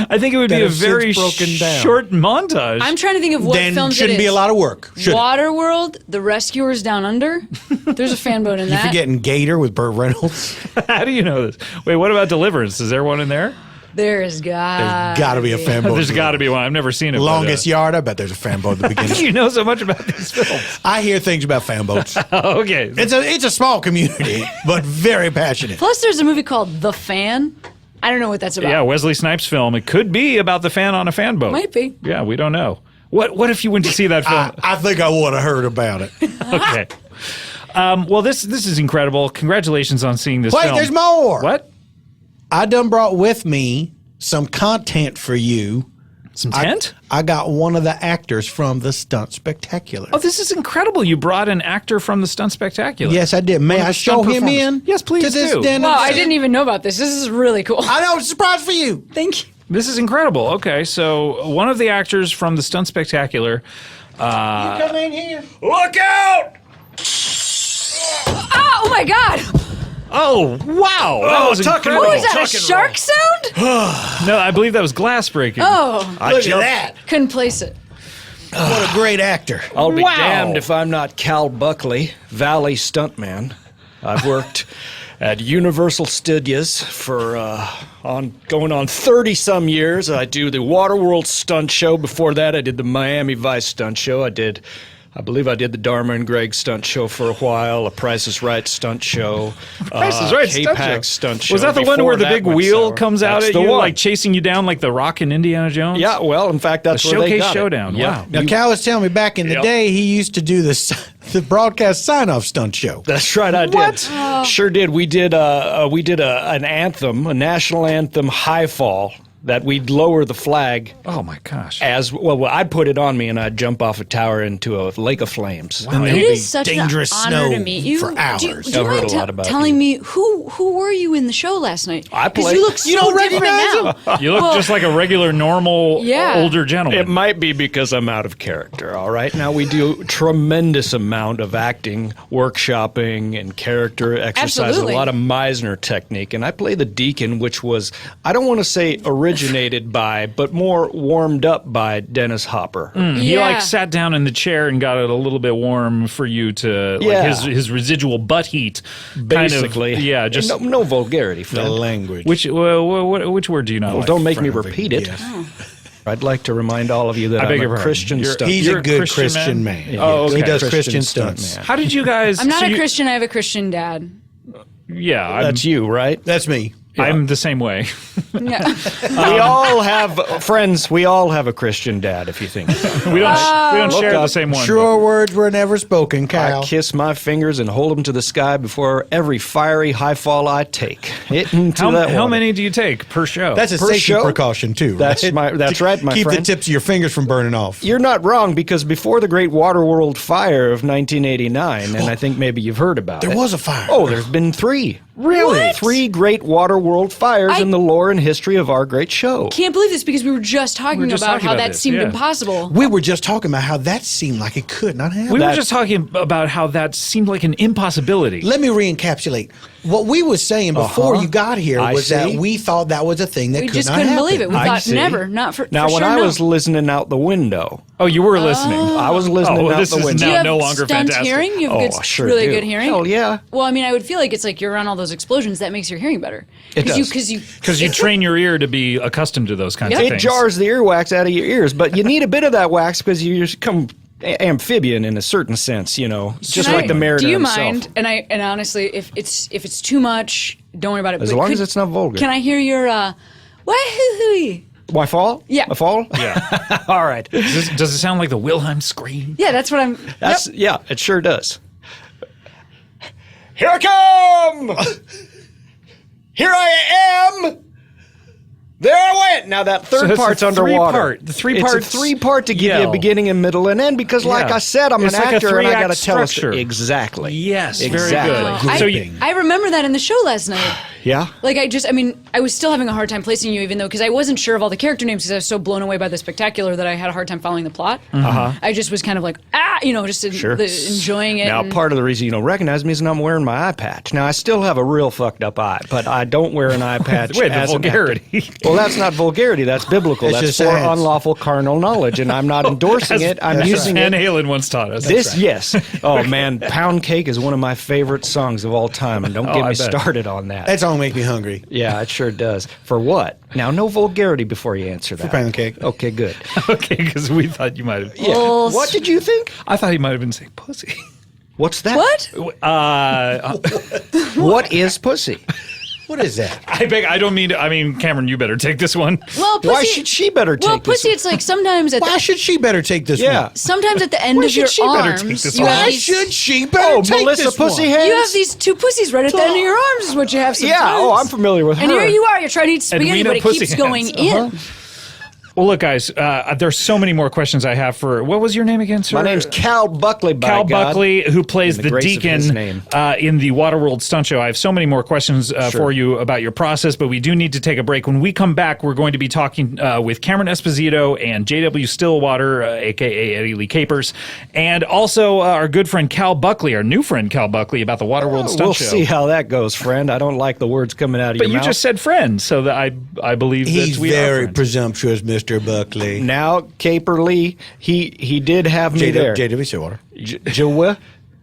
I think it would That be a have since very broken down. short montage. I'm trying to think of what Then films shouldn't it be is. a lot of work. Should it? Waterworld, The Rescuers Down Under. There's a fan boat in You that. forgetting Gator with Burt Reynolds? How do you know this? Wait, what about Deliverance? Is there one in there? There's There's got to be a fan boat. There's got to be one. I've never seen it. Longest Yard. I bet there's a fan boat at the beginning. You know so much about these films. I hear things about fan boats. Oh, okay. It's a small community, but very passionate. Plus, there's a movie called The Fan. I don't know what that's about. Yeah, Wesley Snipes film. It could be about the fan on a fan boat. Might be. Yeah, we don't know. What if you went to see that film? I think I would have heard about it. Okay. Well, this is incredible. Congratulations on seeing this Wait, film. there's more. What? I done brought with me some content for you. Some tent? I got one of the actors from the Stunt Spectacular. Oh, this is incredible. You brought an actor from the Stunt Spectacular. Yes, I did. May One of I the show stunt him performers. in? Yes, please to this do. dinner? Wow, I didn't even know about this. This is really cool. I know, it's a surprise for you. Thank you. This is incredible. Okay, so one of the actors from the Stunt Spectacular. Come in here. Look out! Oh my God! Oh, wow. That was incredible. What was that? A shark sound? No, I believe that was glass breaking. Oh, Look at that. couldn't place it. What a great actor. I'll be Wow. damned if I'm not Cal Buckley, Valley stuntman. I've worked at Universal Studios for going on 30-some years. I do the Waterworld stunt show. Before that, I did the Miami Vice stunt show. I believe I did the Dharma and Greg stunt show for a while, a Price is Right stunt show, Price is Right stunt K-Pax show. stunt show. Was that the one Before where the that big went wheel sour. comes out That's at the you, one. like chasing you down like the Rock in Indiana Jones? Yeah, well, in fact, that's The where they Showcase got Showdown. It. Yeah. Wow. Now, Cal was telling me back in the Yep. day he used to do the broadcast sign-off stunt show. That's right, I did. What? Sure did. We did an anthem, a national anthem, High Fall, that we'd lower the flag Oh, my gosh. as well. I'd put it on me and I'd jump off a tower into a lake of flames. And It there'd be is such dangerous an honor snow to meet you. for hours. Do you I've heard mind a lot about telling you. me who were you in the show last night? I 'Cause played- you look so You don't different recognize now. You look Well, just like a regular, normal, Yeah. older gentleman. It might be because I'm out of character, all right? Now, we do tremendous amount of acting, workshopping, and character exercise, Absolutely. a lot of Meisner technique. And I play the deacon, which was, I don't want to say originated by, but more warmed up by Dennis Hopper. He Yeah. like sat down in the chair and got it a little bit warm for you to Yeah. like his residual butt heat. Basically. Kind of, yeah, just no vulgarity, The friend. language. which word do you not Well, like? don't make me front of it, repeat it. yes. I'd like to remind all of you that I beg I'm your a pardon. Christian stunt. He's You're a a good Christian Christian man? man. Oh, okay. He does Christian Christian stunt stunts. man. How did you guys? I'm not so a you- Christian. I have a Christian dad. Yeah, That's you, right? That's me. I'm the same way. Yeah. We all have friends. We all have a Christian dad, if you think. we don't Look share the up. same one. Sure words were never spoken, I Cal. kiss my fingers and hold them to the sky before every fiery high fall I take. Hit into How, that how water. many do you take per show? That's a Per safety show? precaution, too. That's right, my Keep friend. the tips of your fingers from burning off. You're not wrong, because before the Great Waterworld Fire of 1989, and I think maybe you've heard about it. There was a fire. Oh, there's been 3. Really? What? 3 great Waterworld fires in the lore and history of our great show. Can't believe this because we were just talking just about talking how about that this, seemed yeah. impossible. We were just talking about how that seemed like it could not happen. we were just talking about how that seemed like an impossibility. Let me re-encapsulate. What we were saying before you got here I was that see. we thought that was a thing that We could just not couldn't happen. believe it. We I thought see. never, not for Now, for when sure, I no. was listening out the window, Oh, you were listening. I was listening out this the is window. Do you now have no longer stunt fantastic. hearing? You have Oh, good, I sure really do. good hearing. Hell yeah. Well, I mean, I would feel like it's like you're around all those explosions. That makes your hearing better. It does. Because you train your ear to be accustomed to those kinds of Yep. It things. jars the earwax out of your ears, but you need a bit of that wax because you become amphibian in a certain sense, you know, just Can like I- the mariner Do you himself. mind? And honestly, if it's too much, don't worry about it. As But long as it's not vulgar. Can I hear your wah-hoo-hoo-y? Why fall? Yeah. A fall? Yeah. All right. Does it sound like the Wilhelm scream? Yeah, that's what I'm. That's yeah, it sure does. Here I come! Here I am! There I went. Now that So third it's a part's underwater. three-part- the three it's parts a 3-part to give you yell. a beginning, a middle, and end. Because, like Yeah. I said, I'm It's an like a actor and I got three-act to tell a structure. story. Exactly. Yes, Exactly. very good. So you, I remember that in the show last night. Yeah? Like, I was still having a hard time placing you, even though, because I wasn't sure of all the character names because I was so blown away by the spectacular that I had a hard time following the plot. I just was kind of like, just enjoying it. Now, part of the reason you don't recognize me is I'm wearing my eye patch. Now, I still have a real fucked up eye, but I don't wear an eye patch. Wait, the as an vulgarity. actor. Well, that's not vulgarity. That's biblical. It's That's just for science. unlawful carnal knowledge, and I'm not endorsing it. I'm using Van it. Halen once taught us. Yes. Oh, man, Pound Cake is one of my favorite songs of all time, and don't get I me bet. started on that. That song makes me hungry. Yeah, it sure does. For what? Now, no vulgarity before you answer that. Pound Cake. Okay, good. Okay, because we thought you might have. Yeah. Well, What did you think? I thought he might have been saying pussy. What's that? What? What is pussy? What is that? I don't mean to. I mean, Cameron, you better take this one. Well, pussy, Why should she better take Well, this pussy, it's like sometimes at Why the, should she better take this Yeah. one? sometimes at the end Why of your should she better take arms, this you one? have Why these, should she better take Melissa this Pussy one? Hands? you have these two pussies right at the end of your arms is what you have sometimes. Yeah, oh, I'm familiar with her. And here you are, you're trying to eat spaghetti, Edwina but it Pussy keeps going Hands. in. Well, look, guys, there's so many more questions I have for. What was your name again, sir? My name's Cal Buckley, by Cal God. Buckley, who plays In the the grace of deacon his name. in the Waterworld stunt show. I have so many more questions for you about your process, but we do need to take a break. When we come back, we're going to be talking with Cameron Esposito and J.W. Stillwater, a.k.a. Eddie Lee Capers, and also our good friend Cal Buckley, our new friend Cal Buckley, about the Waterworld stunt We'll show. see how that goes, friend. I don't like the words coming out of But your you mouth. just said friend, so that I believe He's that we very are friends. presumptuous, Mr. Buckley. Now, Caper Lee, he did have me there. J.W. Stillwater. Jua.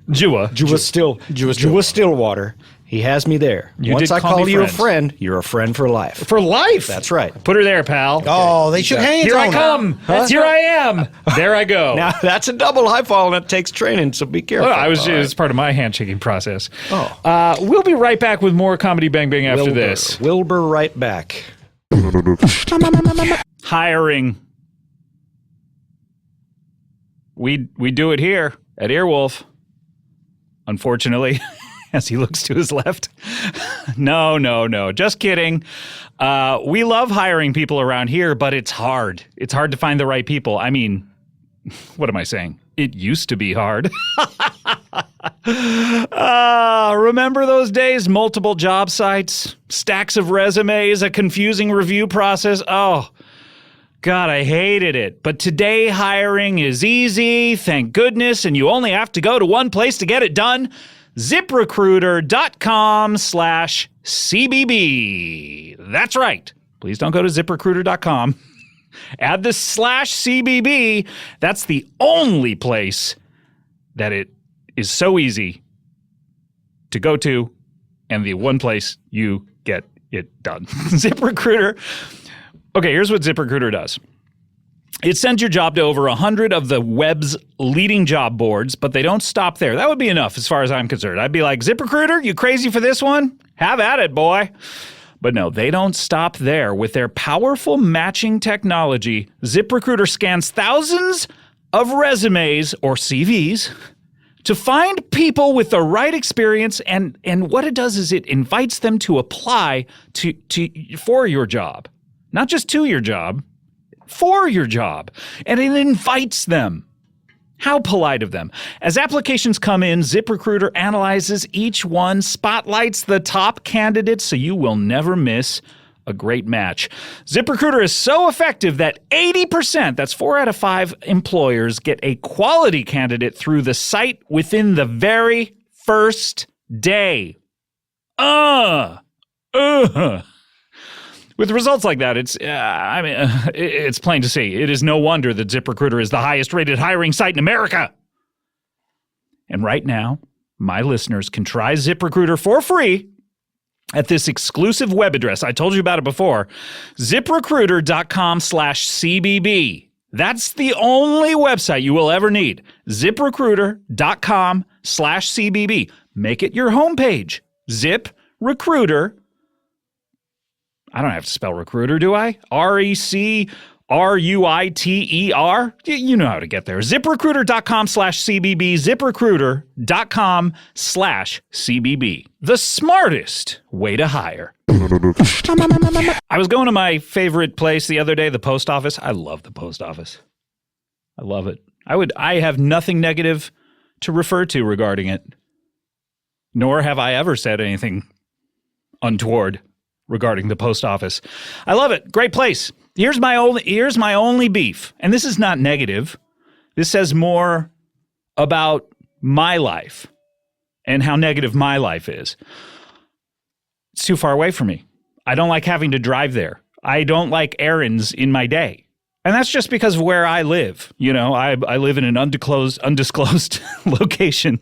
Jua Stillwater. He has me there. You Once did I call call me you friend. a friend, you're a friend for life. For life. That's right. Put her there, pal. Oh, they shook hands Here on I it. come. Here I am. There I go. Now, that's a double high fall, and it takes training, so be careful. Well, it was part of my handshaking process. We'll be right back with more Comedy Bang Bang after this. Wilbur right back. Hiring. We do it here at Earwolf. Unfortunately, as he looks to his left. No. Just kidding. We love hiring people around here, but it's hard. It's hard to find the right people. I mean, what am I saying? It used to be hard. Remember those days? Multiple job sites, stacks of resumes, a confusing review process. Oh, God, I hated it. But today, hiring is easy, thank goodness, and you only have to go to one place to get it done. ZipRecruiter.com/CBB. That's right. Please don't go to ZipRecruiter.com. Add the /CBB. That's the only place that it is so easy to go to, and the one place you get it done. ZipRecruiter. Okay, here's what ZipRecruiter does. It sends your job to over 100 of the web's leading job boards, but they don't stop there. That would be enough as far as I'm concerned. I'd be like, ZipRecruiter, you crazy for this one? Have at it, boy. But no, they don't stop there. With their powerful matching technology, ZipRecruiter scans thousands of resumes or CVs to find people with the right experience, and what it does is it invites them to apply for your job. Not just to your job, for your job. And it invites them. How polite of them. As applications come in, ZipRecruiter analyzes each one, spotlights the top candidates so you will never miss a great match. ZipRecruiter is so effective that 80%, that's 4 out of 5 employers, get a quality candidate through the site within the very first day. With results like that, it's plain to see. It is no wonder that ZipRecruiter is the highest-rated hiring site in America. And right now, my listeners can try ZipRecruiter for free at this exclusive web address. I told you about it before. ZipRecruiter.com/CBB. That's the only website you will ever need. ZipRecruiter.com/CBB. Make it your homepage. ZipRecruiter. I don't have to spell recruiter, do I? RECRUITER? You know how to get there. ZipRecruiter.com/CBB. ZipRecruiter.com/CBB. The smartest way to hire. I was going to my favorite place the other day, the post office. I love the post office. I love it. I have nothing negative to refer to regarding it. Nor have I ever said anything untoward regarding the post office. I love it. Great place. Here's my only beef. And this is not negative. This says more about my life and how negative my life is. It's too far away from me. I don't like having to drive there. I don't like errands in my day. And that's just because of where I live. You know, I live in an undisclosed location,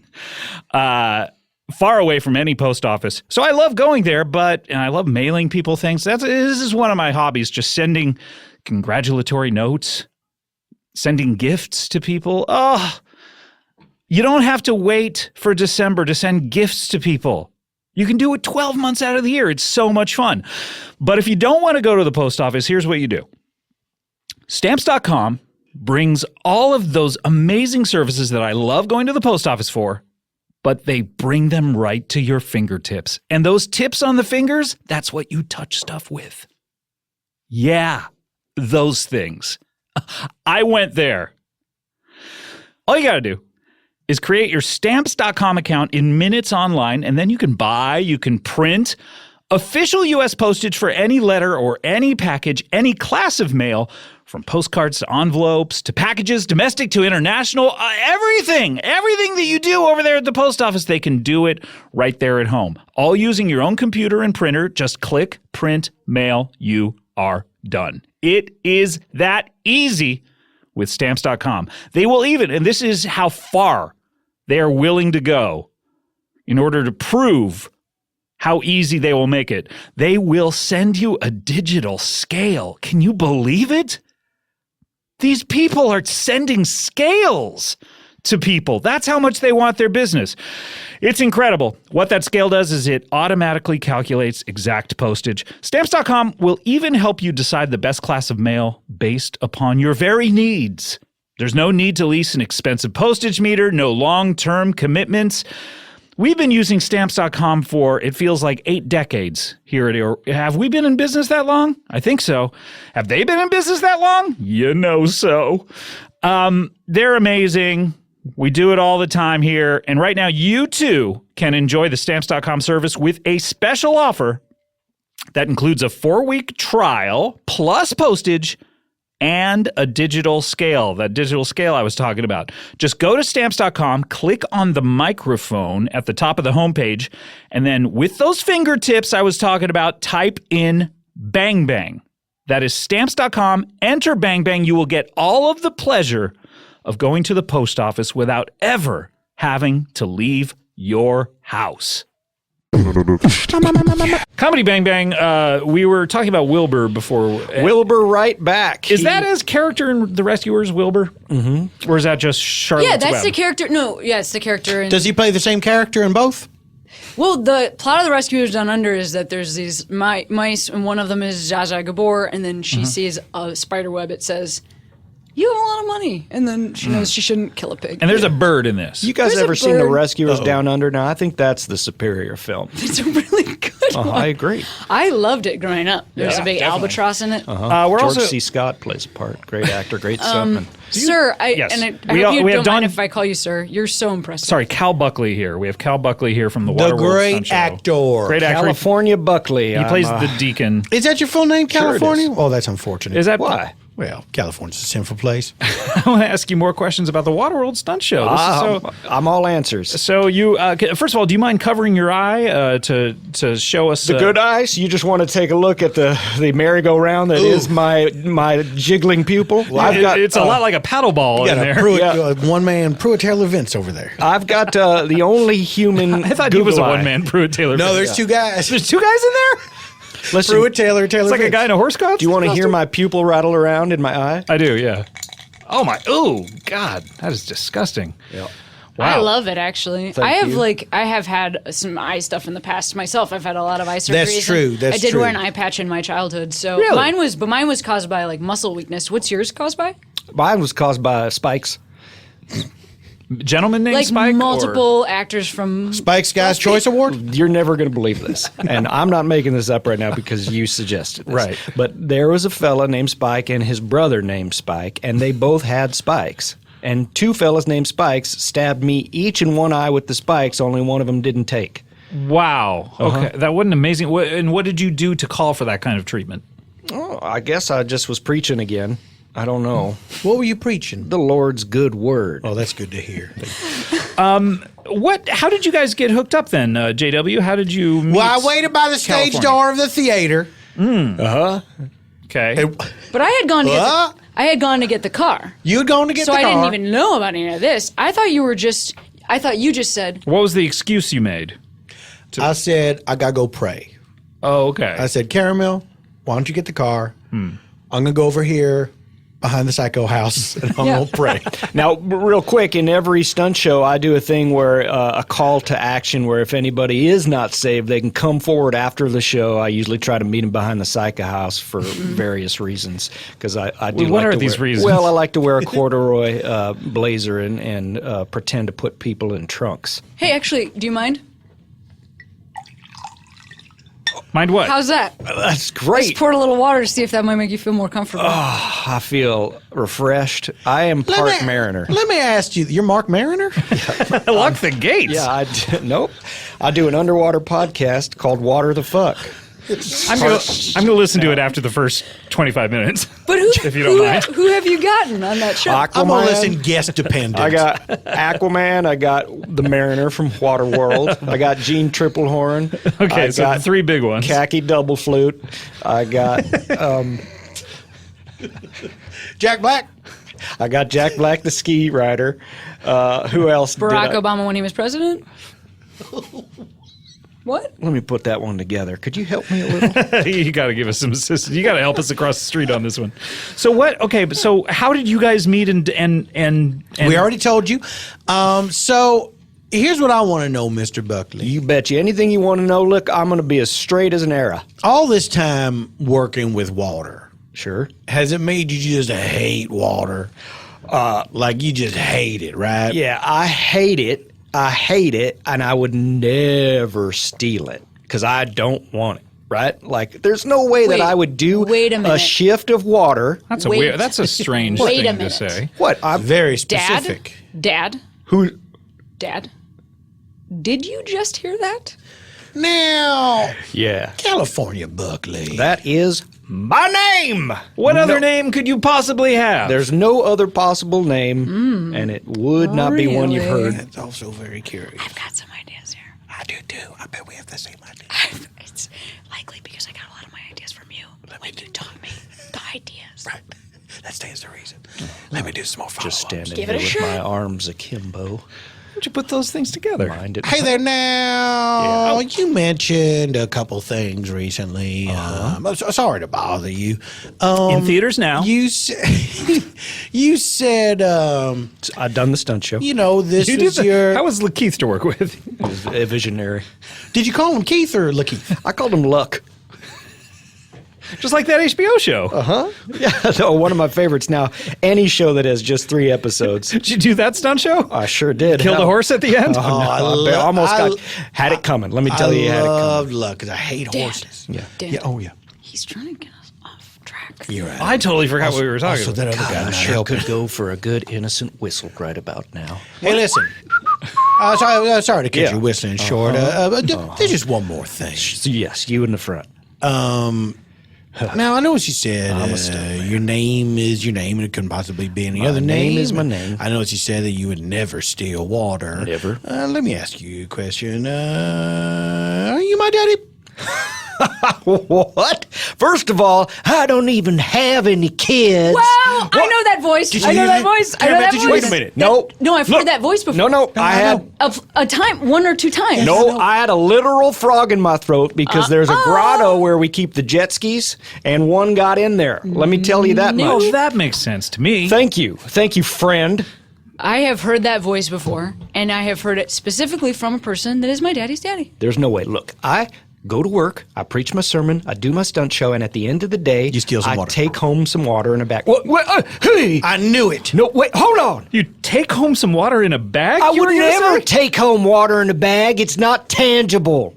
far away from any post office. So I love going there, and I love mailing people things. This is one of my hobbies, just sending congratulatory notes, sending gifts to people. Oh, you don't have to wait for December to send gifts to people. You can do it 12 months out of the year. It's so much fun. But if you don't want to go to the post office, here's what you do. Stamps.com brings all of those amazing services that I love going to the post office for, but they bring them right to your fingertips. And those tips on the fingers, that's what you touch stuff with. Yeah, those things. I went there. All you got to do is create your Stamps.com account in minutes online, and then you can print official U.S. postage for any letter or any package, any class of mail, from postcards to envelopes to packages, domestic to international, everything that you do over there at the post office, they can do it right there at home. All using your own computer and printer. Just click, print, mail, you are done. It is that easy with Stamps.com. They will even, and this is how far they are willing to go in order to prove how easy they will make it. They will send you a digital scale. Can you believe it? These people are sending scales to people. That's how much they want their business. It's incredible. What that scale does is it automatically calculates exact postage. Stamps.com will even help you decide the best class of mail based upon your very needs. There's no need to lease an expensive postage meter, no long-term commitments. We've been using Stamps.com for, it feels like 8 decades here at Have we been in business that long? I think so. Have they been in business that long? You know so. They're amazing. We do it all the time here. And right now, you too can enjoy the Stamps.com service with a special offer that includes a 4-week trial plus postage and a digital scale, that digital scale I was talking about. Just go to Stamps.com, click on the microphone at the top of the homepage, and then with those fingertips I was talking about, type in Bang Bang. That is Stamps.com, enter Bang Bang. You will get all of the pleasure of going to the post office without ever having to leave your house. Comedy Bang Bang, we were talking about Wilbur before. Wilbur right back. Is that his character in The Rescuers, Wilbur? Mm-hmm. Or is that just Charlotte's Yeah, that's Web? the character. No, yeah, it's the character. Does he play the same character in both? Well, the plot of The Rescuers Down Under is that there's these mice, and one of them is Zsa Zsa Gabor, and then she sees a spider web. It says, "You have a lot of money," and then she knows she shouldn't kill a pig. And there's a bird in this. You guys There's a ever seen The bird. Rescuers Down Under? Now, I think that's the superior film. It's a really good one. I agree. I loved it growing up. There's a big definitely. albatross in it. We're George also C. Scott plays a part. Great actor, great stuntman. Sir, I Yes. hope We you have don't Don- mind if I call you sir. You're so impressive. Sorry, Cal Buckley here. We have Cal Buckley here from the The Waterworld great Stunt Show. actor. Great actor. California Buckley. He plays the deacon. Is that your full name, Sure it California? is. Oh, that's unfortunate. Is that Why? Well, California's a sinful place. I want to ask you more questions about the Waterworld Stunt Show. This is I'm all answers. so you first of all, do you mind covering your eye to show us The good eyes. You just want to take a look at the merry-go-round that is my jiggling pupil. It's a lot like a paddle ball You in got there. a Pruitt, Yeah. one-man Pruitt Taylor Vince over there. I've got the only human. I thought he was a Google eye. one-man Pruitt Taylor. No, there's two guys. There's 2 guys in there. Listen, Pruitt Taylor, Taylor It's like Vince. a guy in a horse costume. do you want to hear my pupil rattle around in my eye? I do, yeah. Oh my! Oh God, that is disgusting. Yeah. Wow. I love it actually. you. I have had some eye stuff in the past myself. I've had a lot of eye surgeries. That's true, that's I did true. wear an eye patch in my childhood. So Really? mine was caused by like muscle weakness. What's yours caused by? Mine was caused by spikes. Gentleman named Like Spike. multiple actors from Spike's Guy's Choice Award? You're never going to believe this. And I'm not making this up right now because you suggested this. Right. But there was a fella named Spike and his brother named Spike, and they both had spikes. And 2 fellas named Spikes stabbed me each in one eye with the spikes, only one of them didn't take. Wow. Okay, that wasn't amazing. And what did you do to call for that kind of treatment? Oh, I guess I just was preaching again. I don't know. What were you preaching? The Lord's good word. Oh, that's good to hear. How did you guys get hooked up then, JW? How did you meet? Well, I waited by the stage California? door of the theater. Okay. But I had gone to What? I had gone to get the car. You had gone to get So the I car. didn't even know about any of this. I thought you just said, What was the excuse you made? I said, I got to go pray. Oh, okay. I said, Caramel, why don't you get the car? I'm going to go over here behind the psycho house and I'm going to pray. Now, real quick, in every stunt show, I do a thing where a call to action where if anybody is not saved, they can come forward after the show. I usually try to meet them behind the psycho house for various reasons because I do. What like are to these wear- reasons? Well, I like to wear a corduroy blazer and pretend to put people in trunks. "Hey, actually, do you mind? Mind what? How's that? That's great. Just poured a little water to see if that might make you feel more comfortable." I feel refreshed. I am part Mariner. Let me ask you, you're Mark Mariner? Lock the gates. Yeah, nope. I do an underwater podcast called Water the Fuck. I'm gonna listen to it after the first 25 minutes. But who, If you don't mind. who have you gotten on that show? I'm going to Aquaman. listen guest dependent. I got Aquaman. I got the Mariner from Waterworld. I got Gene Triplehorn. Okay, I so got the three big ones. Khaki Double Flute. I got Jack Black. I got Jack Black, the ski rider. Who else? Barack did I- Obama when he was president? What? Let me put that one together. Could you help me a little? You got to give us some assistance. You got to help us across the street on this one. So what? Okay, but so how did you guys meet? And We already told you. So here's what I want to know, Mr. Buckley. You bet you anything you want to know. Look, I'm going to be as straight as an arrow. All this time working with water, Sure. has it made you just hate water? Like you just hate it, right? Yeah, I hate it. And I would never steal it because I don't want it, right? Like, there's no way that Wait, I would do wait a minute. shift of water. that's a Wait. weird. That's a strange Wait a thing to minute. say. What? Very Dad? specific. Dad? Who? Dad? Did you just hear that? Now, Yeah. California Buckley. That is my name. What No. other name could you possibly have? There's no other possible name, and it would not be one you've Really? heard. That's also very curious. I've got some ideas here. I do too. I bet we have the same idea. It's likely because I got a lot of my ideas from you when you taught me the ideas. Right. That stands to reason. Let me do some more follow-ups. Just standing Give here it a with shot. my arms akimbo. How'd you put those things together? Mind it. Hey there now. You mentioned a couple things recently. Sorry to bother you. In theaters now. You you said I've done the stunt show. you know this You is did your. How was Keith to work with? It was a visionary. Did you call him Keith or Lakeith? I called him Luck. Just like that HBO show. Yeah, no, one of my favorites now. Any show that has just 3 episodes. Did you do that stunt show? I sure did. Killed a Hell, horse at the end? I almost had it coming. Let me tell you, had it coming. love luck because I hate horses. Yeah. Dad, Yeah. Oh yeah. he's trying to get us off track. You're right. I totally forgot what we were talking Also, about. that other guy. I not sure helping. could go for a good innocent whistle right about now. Hey, listen. Sorry to cut Yeah. you whistling short. But there's just one more thing. So yes, you in the front. Now I know what you said. I'm a stuntman. Your name is your name, and it couldn't possibly be any other name. name is my name. I know what you said that you would never steal water. Never. Let me ask you a question. Are you my daddy? What? First of all, I don't even have any kids. Wow, I know that voice. Did I you know hear that that? voice. I Damn know it, that did voice. you- Wait a minute. No. No, I've heard that voice before. No, I had A time, 1 or 2 times. no, I had a literal frog in my throat because there's a grotto where we keep the jet skis, and one got in there. Let me tell you that Oh, much. that makes sense to me. Thank you, friend. I have heard that voice before, and I have heard it specifically from a person that is my daddy's daddy. There's no way. Look, I go to work, I preach my sermon, I do my stunt show, and at the end of the day, You steal some I water. take home some water in a bag. What? Hey! I knew it. No, wait, hold on. You take home some water in a bag? I you would were gonna never say? take home water in a bag. It's not tangible.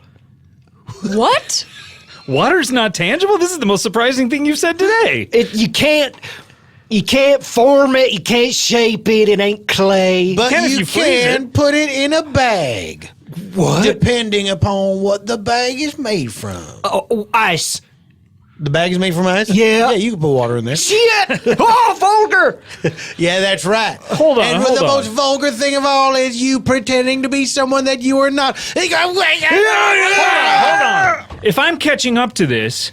What? Water's not tangible? This is the most surprising thing you've said today. You can't. You can't form it. You can't shape it. It ain't clay. But Can if you you freeze can put it in a bag. What? Depending upon what the bag is made from. Oh, ice. The bag is made from ice? Yeah. Yeah, you can put water in there. Shit! Oh, vulgar! Yeah, that's right. Hold on, And hold the on. most vulgar thing of all is you pretending to be someone that you are not. Hold on. If I'm catching up to this,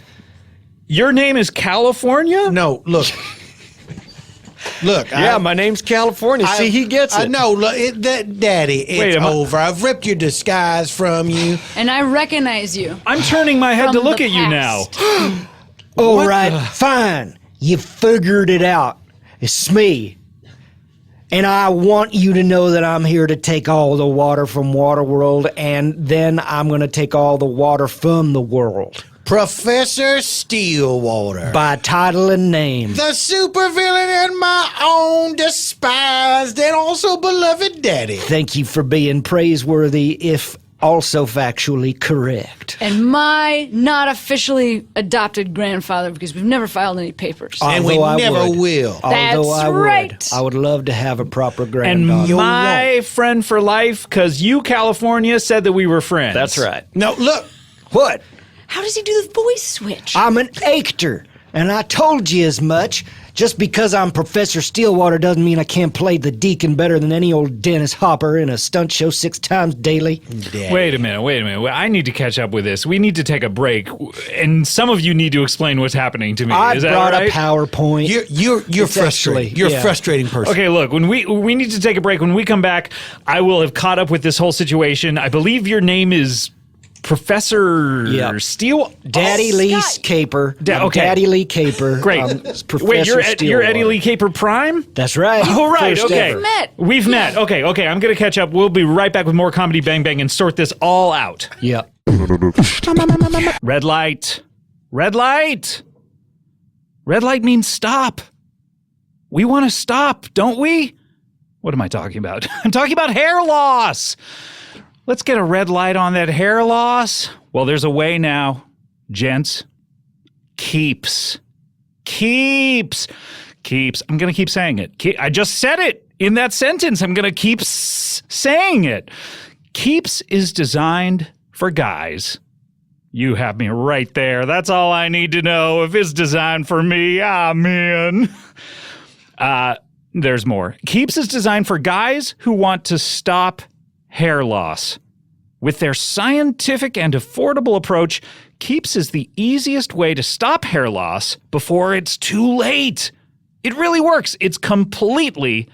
your name is California? No, look. Look. Yeah, my name's California. See, he gets it. I know. Look, Daddy, Wait, it's am I- over. I've ripped your disguise from you. And I recognize you. I'm turning my head From to look the at you now. past. All right, fine. You figured it out. It's me. And I want you to know that I'm here to take all the water from Waterworld, and then I'm going to take all the water from the world. Professor Steelwater. By title and name. The supervillain and my own despised and also beloved daddy. Thank you for being praiseworthy, if also factually correct. And my not officially adopted grandfather, because we've never filed any papers. And we Although I never would. will. That's Although I would. right. I would love to have a proper And granddaughter. my friend for life, because you, California, said that we were friends. That's right. No, look. What? How does he do the voice switch? I'm an actor, and I told you as much. Just because I'm Professor Steelwater doesn't mean I can't play the deacon better than any old Dennis Hopper in a stunt show 6 times daily. Wait a minute. I need to catch up with this. We need to take a break, and some of you need to explain what's happening to me. I Is that brought right? a PowerPoint. You're It's frustrating. actually- You're yeah. a frustrating person. Okay, look, when we need to take a break. When we come back, I will have caught up with this whole situation. I believe your name is Professor Yep. Steel. Daddy Oh, Lee Scott. Caper. I'm okay. Daddy Lee Caper. Great. Professor Wait, you're Eddie Steelwater. Lee Caper Prime? That's right. Oh, right. First Okay. ever. Met. We've met. Okay. I'm going to catch up. We'll be right back with more Comedy Bang Bang and sort this all out. Yep. Red light. Red light. Red light means stop. We want to stop, don't we? What am I talking about? I'm talking about hair loss. Let's get a red light on that hair loss. Well, there's a way now, gents. Keeps. I'm going to keep saying it. I just said it in that sentence. I'm going to keep saying it. Keeps is designed for guys. You have me right there. That's all I need to know. If it's designed for me, I'm in. There's more. Keeps is designed for guys who want to stop hair loss. With their scientific and affordable approach, Keeps is the easiest way to stop hair loss before it's too late. It really works. It's completely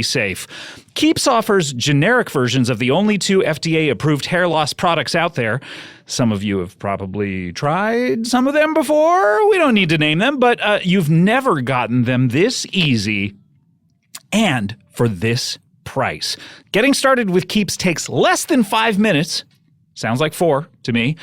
safe. Keeps offers generic versions of the only 2 FDA-approved hair loss products out there. Some of you have probably tried some of them before. We don't need to name them, but you've never gotten them this easy and for this price. Getting started with Keeps takes less than 5 minutes. Sounds like 4 to me.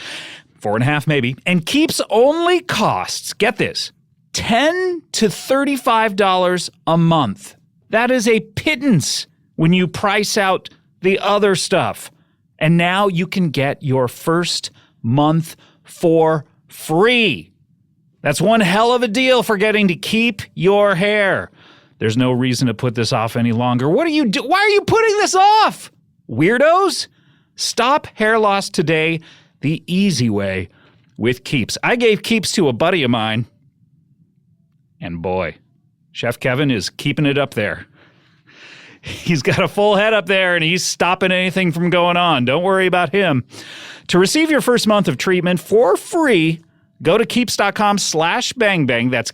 4.5 maybe. And Keeps only costs, get this, $10 to $35 a month. That is a pittance when you price out the other stuff. And now you can get your first month for free. That's one hell of a deal for getting to keep your hair. There's no reason to put this off any longer. What are you do? Why are you putting this off? Weirdos? Stop hair loss today the easy way with Keeps. I gave Keeps to a buddy of mine. And boy, Chef Kevin is keeping it up there. He's got a full head up there and he's stopping anything from going on. Don't worry about him. To receive your first month of treatment for free, go to keeps.com/bangbang. That's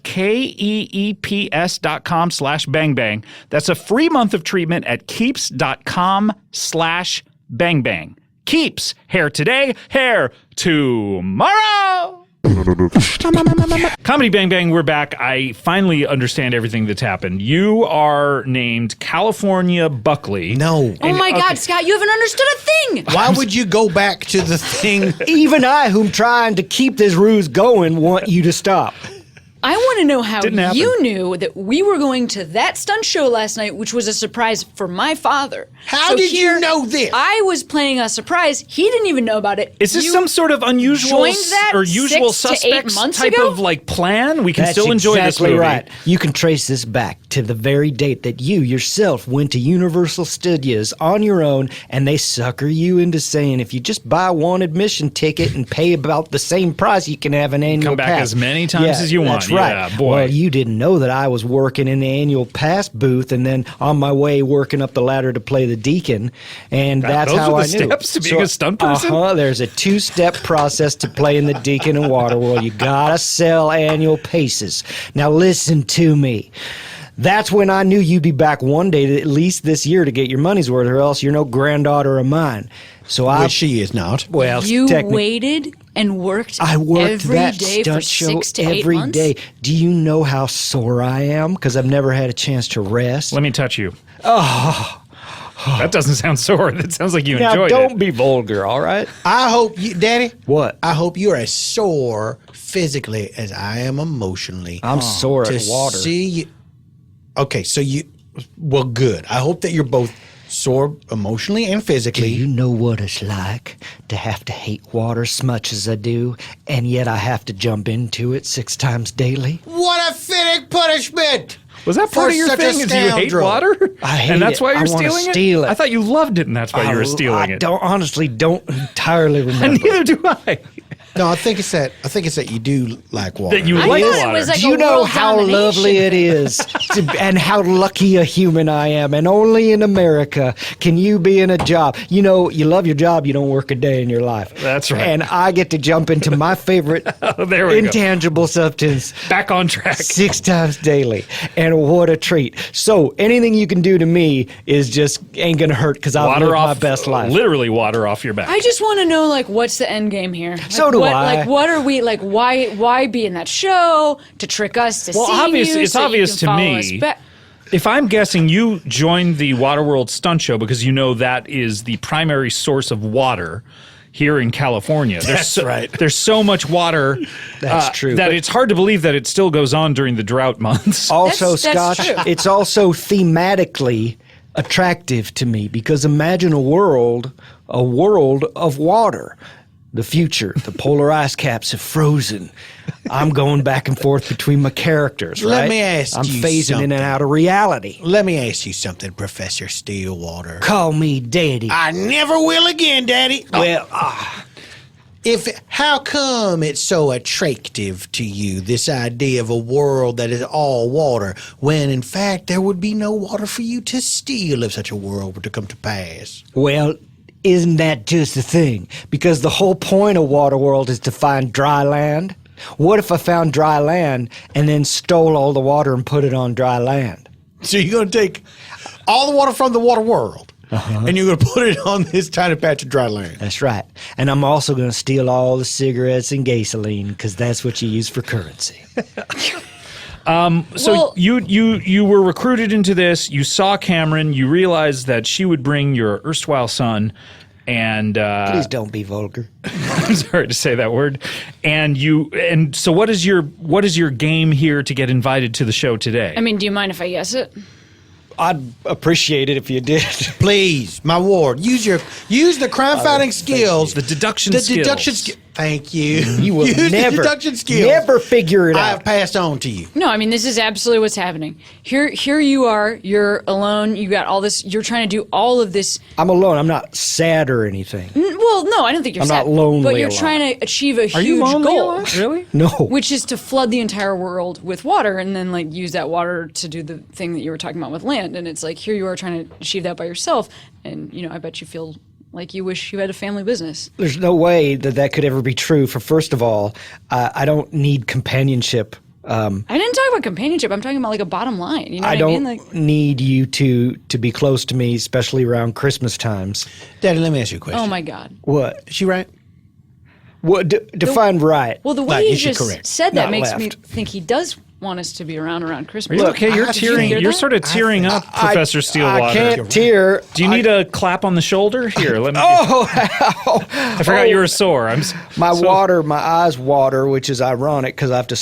KEEPS.com/bangbang. That's a free month of treatment at keeps.com/bangbang. Keeps. Hair today, hair tomorrow. Comedy Bang Bang, we're back. I finally understand everything that's happened. You are named California Buckley. No. Oh my God, Scott, you haven't understood a thing. Why would you go back to the thing? Even I, who'm trying to keep this ruse going, want you to stop. I want to know how Didn't happen. you knew that we were going to that stunt show last night, which was a surprise for my father. How did you know this? I was planning a surprise. He didn't even know about it. Is this You some sort of unusual joined that or usual 6 to 8 suspects months type ago? of like plan? We can That's still enjoy exactly this movie. right. You can trace this back to the very date that you yourself went to Universal Studios on your own, and they sucker you into saying if you just buy one admission ticket and pay about the same price, you can have an annual Come back pass. as many times as you want. That's right. Yeah, boy. Well, you didn't know that I was working in the annual pass booth, and then on my way working up the ladder to play the deacon, and that's those how are I the knew. steps to being a stunt person? There's a 2-step process to playing the deacon in Waterworld. You gotta sell annual passes. Now listen to me. That's when I knew you'd be back one day, at least this year, to get your money's worth, or else you're no granddaughter of mine. So I, Which she is not. well, You technically, waited and worked I worked every that day for stunt show 6 to 8 every months? day. Do you know how sore I am? Because I've never had a chance to rest. Let me touch you. Oh. That doesn't sound sore. That sounds like you Now, enjoyed don't it. be vulgar, all right? I hope you, Daddy. What? I hope you're as sore physically as I am emotionally. I'm sore to at water. see you. Okay, so you. Well, good. I hope that you're both sore emotionally and Do physically. you know what it's like to have to hate water as much as I do, and yet I have to jump into it 6 times daily? What a fitting punishment! Was that For part of your such a thing? Is you hate scoundrel. water? I hate and that's it. why you're I wanna stealing steal it. I thought you loved it, and that's why you were stealing I it. honestly don't entirely remember. And neither do I. No, I think it's that you do like water. That you I like thought it water. was like Do you a know world how domination. lovely it is and how lucky a human I am? And only in America can you be in a job. You know, you love your job, you don't work a day in your life. That's right. And I get to jump into my favorite There we go. intangible substance Back on track. 6 times daily. And what a treat. So anything you can do to me is just ain't going to hurt because I've lived my best life. Literally water off your back. I just want to know, like, what's the end game here? Like, So do what, I. Like, what are we, like, why be in that show? To trick us to Well, see obvious- you it's so you obvious can to follow me. us back? If I'm guessing, you joined the Waterworld stunt show because you know that is the primary source of water here in California. That's right. There's so much water That's true. that But- it's hard to believe that it still goes on during the drought months. Also, That's Scott, true. it's also thematically attractive to me because imagine a world of water. The future, the polar ice caps have frozen. I'm going back and forth between my characters, right? Let me ask I'm you phasing in something. and out of reality. Let me ask you something, Professor Stillwater. Call me daddy. I never will again, Daddy. Well, How come it's so attractive to you, this idea of a world that is all water, when in fact there would be no water for you to steal if such a world were to come to pass? well, isn't that just the thing? Because the whole point of Waterworld is to find dry land. What if I found dry land and then stole all the water and put it on dry land? So you're going to take all the water from the water world, and you're going to put it on this tiny patch of dry land. That's right. And I'm also going to steal all the cigarettes and gasoline because that's what you use for currency. So Well- you were recruited into this. You saw Cameron. You realized that she would bring your erstwhile son, and Please don't be vulgar. I'm sorry to say that word. And so what is your game here to get invited to the show today? I mean, do you mind if I guess it? I'd appreciate it if you did. Please, my ward, use the crime fighting skills. The deduction The skills. deduction skills. Thank you. You will use never, the deduction skills. never figure it I have out. passed on to you. No, I mean, this is absolutely what's happening. Here you are. You're alone. You got all this. You're trying to do all of this. I'm alone. I'm not sad or anything. Well, no, I don't think you're I'm sad. not lonely But you're a lot. trying to achieve a Are you huge lonely a goal. lot? Really? No. Which is to flood the entire world with water and then like use that water to do the thing that you were talking about with land. And it's like here you are trying to achieve that by yourself. And I bet you feel like you wish you had a family business. There's no way that could ever be true. For first of all, I don't need companionship. I didn't talk about companionship. I'm talking about like a bottom line. You know what I I don't mean? Like, need you to be close to me, especially around Christmas times. Daddy, let me ask you a question. oh my God. What? Is she right? What? Define right. Well, the way Like, you is she just correct? said that Not makes me left. think he does want us to be around Christmas. Are you okay? You're I- did you tearing. hear You're that? sort of tearing up, Professor Stillwater. I can't tear. Do you need a clap on the shoulder? Here, let me. I forgot you were sore. My eyes water, which is ironic because I have to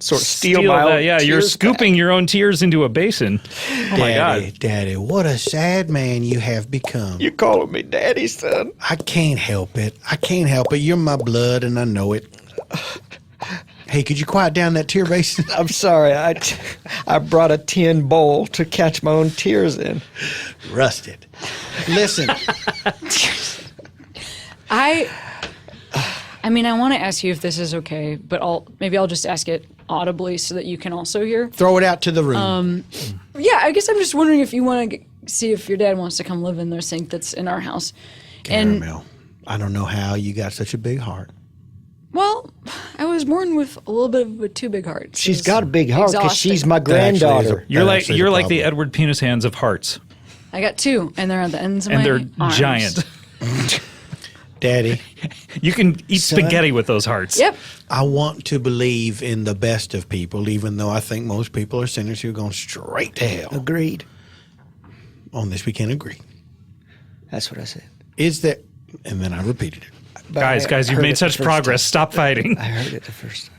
sort of steal my own Yeah, you're tears scooping back. your own tears into a basin. Oh my Daddy, God. Daddy, what a sad man you have become. You're calling me daddy, son. I can't help it. I can't help it. You're my blood, and I know it. Hey, could you quiet down that tear basin? I'm sorry. I brought a tin bowl to catch my own tears in. Rusted. Listen, I mean, I want to ask you if this is okay, but maybe I'll just ask it audibly so that you can also hear. throw it out to the room. Yeah, I guess I'm just wondering if you want to see if your dad wants to come live in their sink that's in our house. Caramel, I don't know how you got such a big heart. Well, I was born with a little bit of a too big heart. She's got a big heart because Exhausting. she's my That actually is granddaughter. You're That like actually is you're a like the problem. Edward Penis hands of hearts, I got two, and they're at the ends of and my they're arms. giant. Daddy, You can eat Son. spaghetti with those hearts. Yep. I want to believe in the best of people, even though I think most people are sinners who are going straight to hell. Agreed. On this, we can agree. That's what I said. Is that, and then I repeated it. But Guys, I you've heard made it the such first progress. Stop fighting. time. I heard it the first time.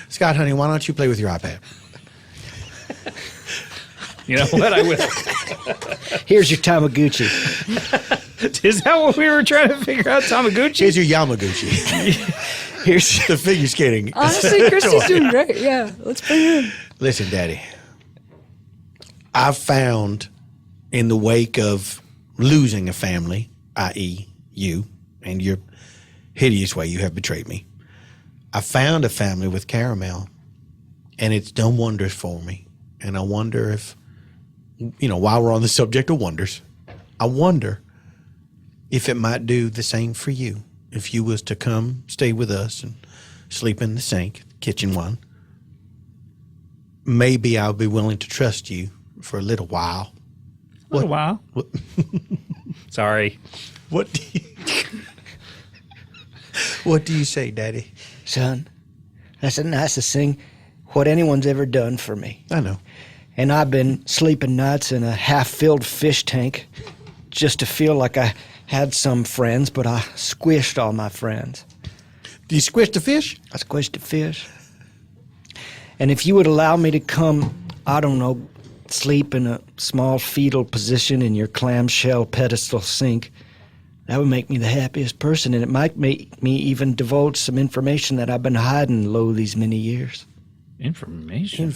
Scott, honey, why don't you play with your iPad? You know what? I will. Here's your Tamagotchi. Is that what we were trying to figure out, Tamagotchi? Here's your Yamaguchi. Here's The figure skating. Honestly, Christy's doing great. Yeah, let's bring her in. Listen, Daddy, I've found in the wake of losing a family, i.e., you and your hideous way you have betrayed me, I found a family with Caramel, and it's done wonders for me. And I wonder if, while we're on the subject of wonders, I wonder if it might do the same for you. If you was to come stay with us and sleep in the sink, kitchen one, maybe I'll be willing to trust you for a little while. A little while. What? Sorry. What do you, what do you say, Daddy? son. That's the nicest thing what anyone's ever done for me. I know. And I've been sleeping nights in a half-filled fish tank just to feel like I had some friends, but I squished all my friends. Do you squish the fish? I squished the fish. And if you would allow me to come, I don't know, sleep in a small fetal position in your clamshell pedestal sink, that would make me the happiest person, and it might make me even divulge some information that I've been hiding low these many years. Information.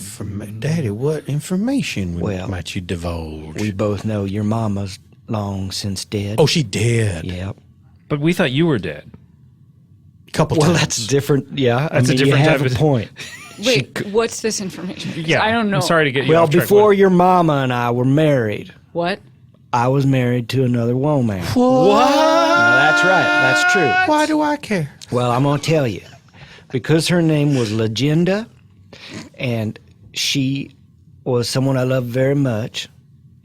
Daddy, what information Well, might you divulge? We both know your mama's long since dead. Oh, she did. Yep. But we thought you were dead. A couple Well, times. that's different. Yeah, That's a different you have type a of- point. Wait, what's this information? 'Cause Yeah. I don't know. I'm sorry to get you Well, off track before with- your mama and I were married, What? I was married to another woman. What? That's right. That's true. Why do I care? Well, I'm going to tell you. Because her name was Legenda, and she was someone I loved very much,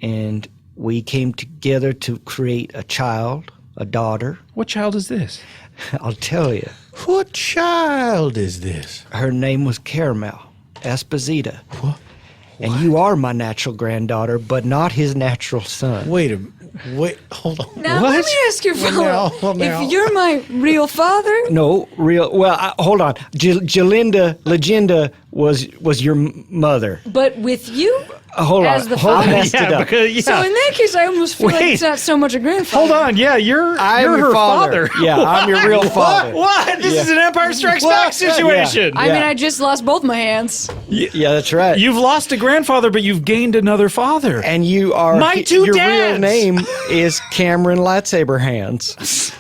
and we came together to create a child, a daughter. What child is this? I'll tell you. What child is this? Her name was Caramel, Esposito. And you are my natural granddaughter, but not his natural son. Wait, hold on. Now let me ask you a follow-up. Well, now. If you're my real father, No, real. Well, hold on. Legenda was your mother. but with you Hold as on. the I father. messed it up. Because, So in that case, I almost feel like Wait. it's not so much a grandfather. hold on. Yeah, you're I'm her your father. Yeah, I'm your real father. What? This is an Empire Strikes What? Back situation. I mean, Yeah. I just lost both my hands. Yeah, that's right. You've lost a grandfather, but you've gained another father. And you are My two your dads. real name is Cameron Lightsaber Hands.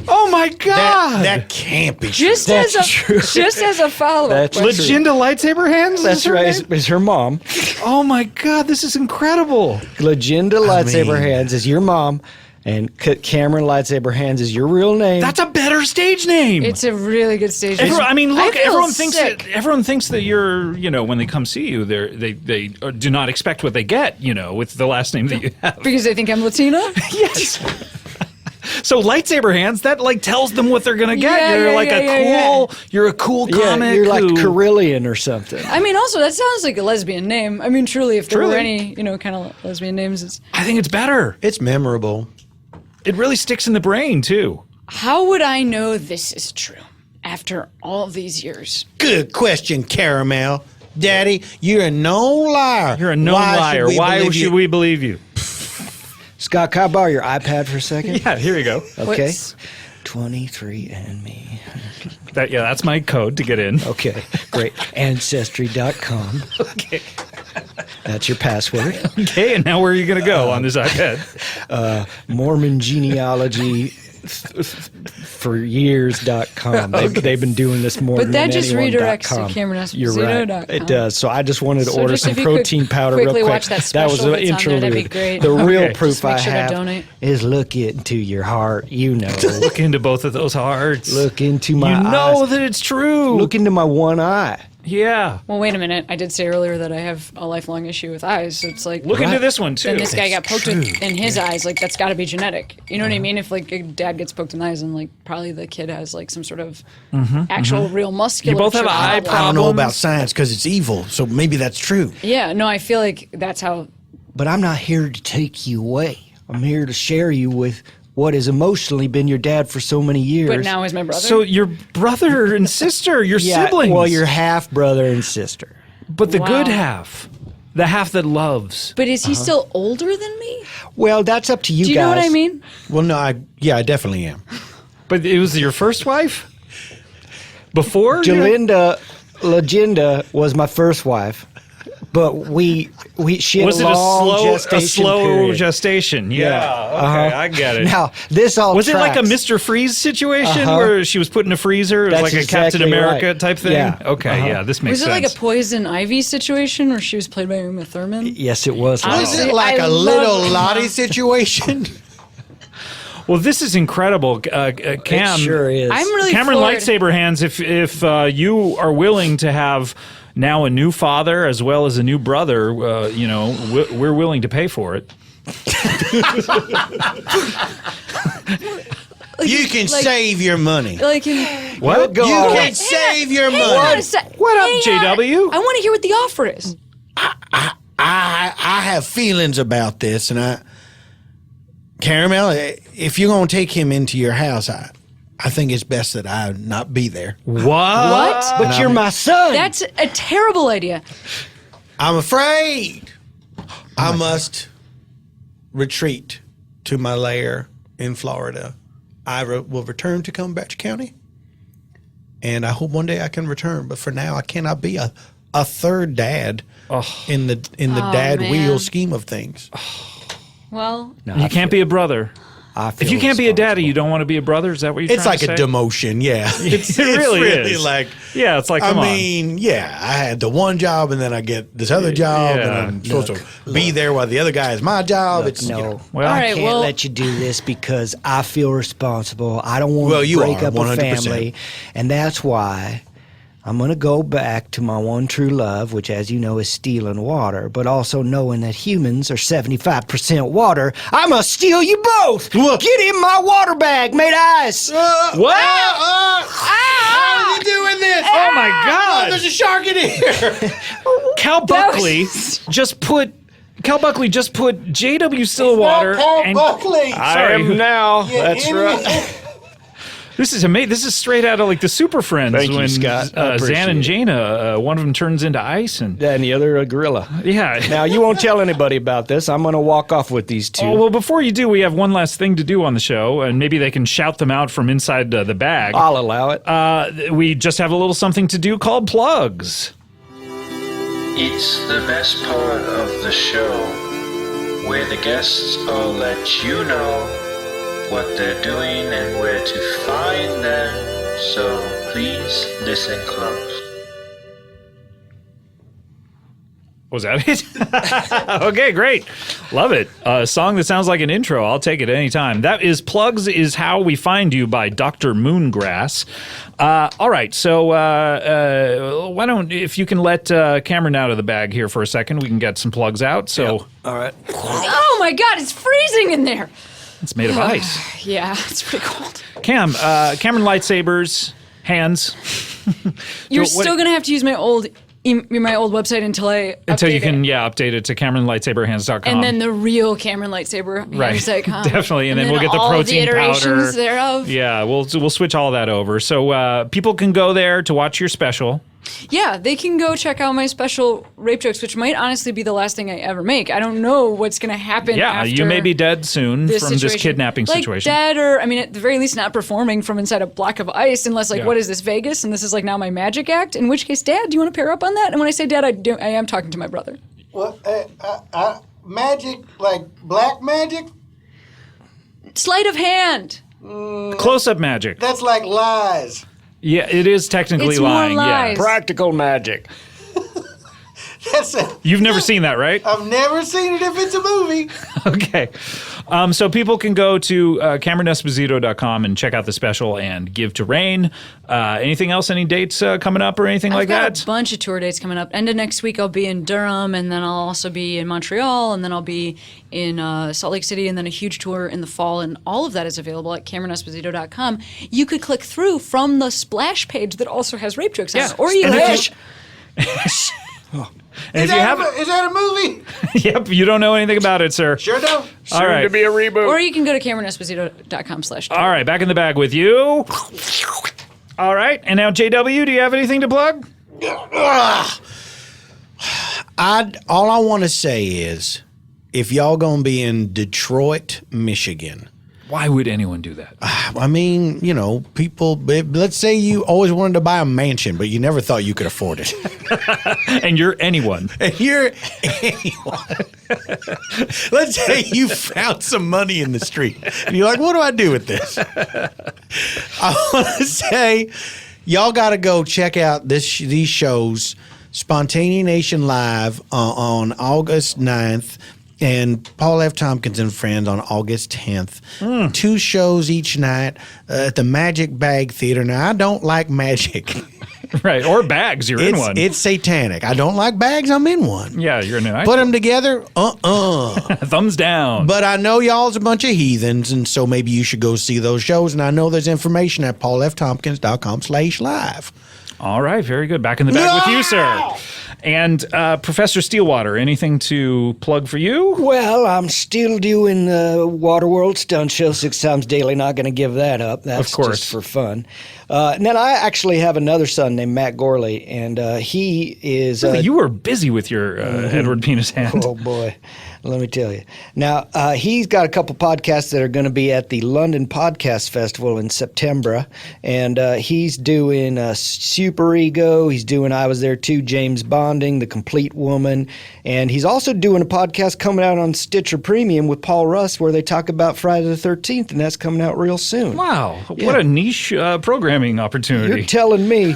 Oh my God! That can't be Just That's as a true. just as a follow-up. That's true. Legenda lightsaber hands. That's is her right. name? Is her mom. Oh my God! This is incredible. Legenda Lightsaber mean- Hands is your mom, and Cameron Lightsaber Hands is your real name. That's a better stage name. It's a really good stage. I mean, look. feel Everyone sick. thinks that you're. When they come see you, they do not expect what they get. With the last name that you have. Because they think I'm Latina. Yes. So lightsaber hands, that tells them what they're gonna get. Yeah, You're yeah, like yeah, a yeah, cool. You're a cool yeah, comic. you're like who- Carillion or something. I mean, also that sounds like a lesbian name. I mean, truly, if there were Truly. any, kind of lesbian names, it's I think it's better. It's memorable. It really sticks in the brain too. how would I know this is true? after all of these years? Good question, Caramel. Daddy, you're a known liar. You're a known liar. Why should we believe you? Scott, can I borrow your iPad for a second? Yeah, here you go. Okay. What's- 23andMe. That's my code to get in. Okay, great. Ancestry.com. Okay. That's your password. Okay, and now where are you going to go on this iPad? Mormon genealogy for years.com. They've been doing this more But that than just anyone. redirects to You're right. CameronEsposito.com. It does. So I just wanted to order just some if you could protein powder real quickly quick. watch that was special an that's on there, that'd be interlude. great. The real Okay. proof Just make I sure to have donate. is look into your heart. You know. Look into both of those hearts. Look into my You know eyes. that it's true. Look into my one eye. Yeah. Well, wait a minute. I did say earlier that I have a lifelong issue with eyes. So it's like, Look into this one, too. then this guy got That's poked true. in his eyes. Like, that's got to be genetic. You know what I mean? If, like, a dad gets poked in the eyes and, like, probably the kid has, like, some sort of actual real muscular. You both have eye I don't know problems. about science because it's evil, so maybe that's true. Yeah, no, I feel like that's how. But I'm not here to take you away. I'm here to share you with what has emotionally been your dad for so many years. But now is my brother. So your brother and sister, your yeah, siblings. well, your half brother and sister. But the Wow. good half. The half that loves. But is he still older than me? Well, that's up to you guys. Do you know what I mean? Well, no, I definitely am. But it was your first wife? Before? Jalinda Legenda was my first wife, but she had Was a it long a gestation slow period. gestation? Yeah. Okay, I get it. Now this all Was it like a tracks. Mr. Freeze situation Uh-huh. where she was put in a freezer? It was That's like a Captain exactly America right. type thing? Yeah. Okay, yeah, this makes Was it sense. like a Poison Ivy situation where she was played by Uma Thurman? Yes, it was. I Was see. it like I a love little it. Lottie situation? Well, this is incredible. Cam, It sure is. I'm really Cameron floored. Lightsaber Hands, if you are willing to have now a new father as well as a new brother, we're willing to pay for it. You can save your money. Like, What? Go You on. can save your hang on money. a sec. What up, Hang on. JW? I want to hear what the offer is. I have feelings about this, and Caramel, if you're going to take him into your house, I think it's best that I not be there. What? But you're my son. That's a terrible idea. I'm afraid I must retreat to my lair in Florida. I will return to Cumberbatch County, and I hope one day I can return. But for now, I cannot be a third dad in the dad man. wheel scheme of things. Well, You can't be a brother. I feel If you can't be a daddy, responsible. you don't want to be a brother? Is that what you're It's trying like to a say? demotion, yeah. It's really is. like, Yeah, it's like, come I on. mean, yeah, I had the one job and then I get this other job and Yeah. I'm supposed to be there while the other guy is my job. It's No, you know. Well, All I right, can't well- let you do this because I feel responsible. I don't want Well, to you break are, up a 100%. family, and that's why I'm going to go back to my one true love, which, as you know, is stealing water. But also knowing that humans are 75% water, I must steal you both. Get in my water bag, made ice. what? How are you doing this? Oh, my God. There's a shark in here. Cal Buckley just put J.W. Stillwater and Buckley. Sorry, now. That's right. this is amazing. This is straight out of like the Super Friends Thank you, when Scott. I appreciate Zan and it. Jaina, one of them turns into ice and And the other, a gorilla. yeah. Now, you won't tell anybody about this. I'm going to walk off with these two. Oh, well, before you do, we have one last thing to do on the show, and maybe they can shout them out from inside the bag. I'll allow it. We just have a little something to do called plugs. It's the best part of the show, where the guests all let you know what they're doing and where to find them, so please listen close. Was that it? Okay, great. Love it. A song that sounds like an intro. I'll take it anytime. That is Plugs is How We Find You by Dr. Moongrass. All right, so why don't, if you can let Cameron out of the bag here for a second, we can get some plugs out. So All right. oh my God, it's freezing in there. it's made of ice. Yeah, it's pretty cold. Cameron Lightsabers, hands. You're So what- still gonna have to use my old my old website until you can update it to CameronLightsaberHands.com. And then the real Cameron lightsaberhands.com. Definitely, and then we'll get the all protein the iterations powder thereof. Yeah, we'll switch all that over. So people can go there to watch your special. Yeah, they can go check out my special rape jokes, which might honestly be the last thing I ever make. I don't know what's going to happen. Yeah, you may be dead soon from this kidnapping situation. Dead, or at the very least, not performing from inside a block of ice, unless what is this, Vegas? And this is now my magic act. In which case, Dad, do you want to pair up on that? And when I say Dad, I am talking to my brother. What magic, like black magic? Sleight of hand. Close-up magic. That's like lies. Yeah, it is technically it's lying. More lies. Yeah. Practical magic. You've never seen that, right? I've never seen it if it's a movie. Okay. So people can go to CameronEsposito.com and check out the special and give to Rain. Anything else? Any dates coming up or anything like that? I've got a bunch of tour dates coming up. End of next week, I'll be in Durham, and then I'll also be in Montreal, and then I'll be in Salt Lake City, and then a huge tour in the fall. And all of that is available at CameronEsposito.com. You could click through from the splash page that also has rape jokes on it. Or you And is that a movie? Yep, you don't know anything about it, sir. Sure don't. All right. To be a reboot. Or you can go to CameronEsposito.com/tour. All right, back in the bag with you. All right, and now JW, do you have anything to plug? All I want to say is, if y'all gonna be in Detroit, Michigan. Why would anyone do that? I mean, people, let's say you always wanted to buy a mansion, but you never thought you could afford it. And you're anyone. And you're anyone. Let's say you found some money in the street, and you're like, what do I do with this? I want to say, y'all got to go check out these shows, Spontaneous Nation Live on August 9th. And Paul F. Tompkins and Friends on August 10th. 2 shows each night at the Magic Bag Theater. Now, I don't like magic. Right, or bags, you're in one. It's satanic. I don't like bags, I'm in one. Yeah, you're in an Put them together, Thumbs down. But I know y'all's a bunch of heathens, and so maybe you should go see those shows. And I know there's information at paulftompkins.com/live. All right, very good. Back in the bag with you, sir. And Professor Steelwater, anything to plug for you? Well, I'm still doing the Waterworld stunt show 6 times daily. Not going to give that up. That's of course. Just for fun. And then I actually have another son named Matt Gourley, and he is... you were busy with your Edward Penis Hand. Oh, boy. Let me tell you. Now, he's got a couple podcasts that are going to be at the London Podcast Festival in September, and he's doing Super Ego. He's doing I Was There Too, James Bonding, The Complete Woman, and he's also doing a podcast coming out on Stitcher Premium with Paul Russ where they talk about Friday the 13th, and that's coming out real soon. Wow. What a niche programming opportunity. You're telling me,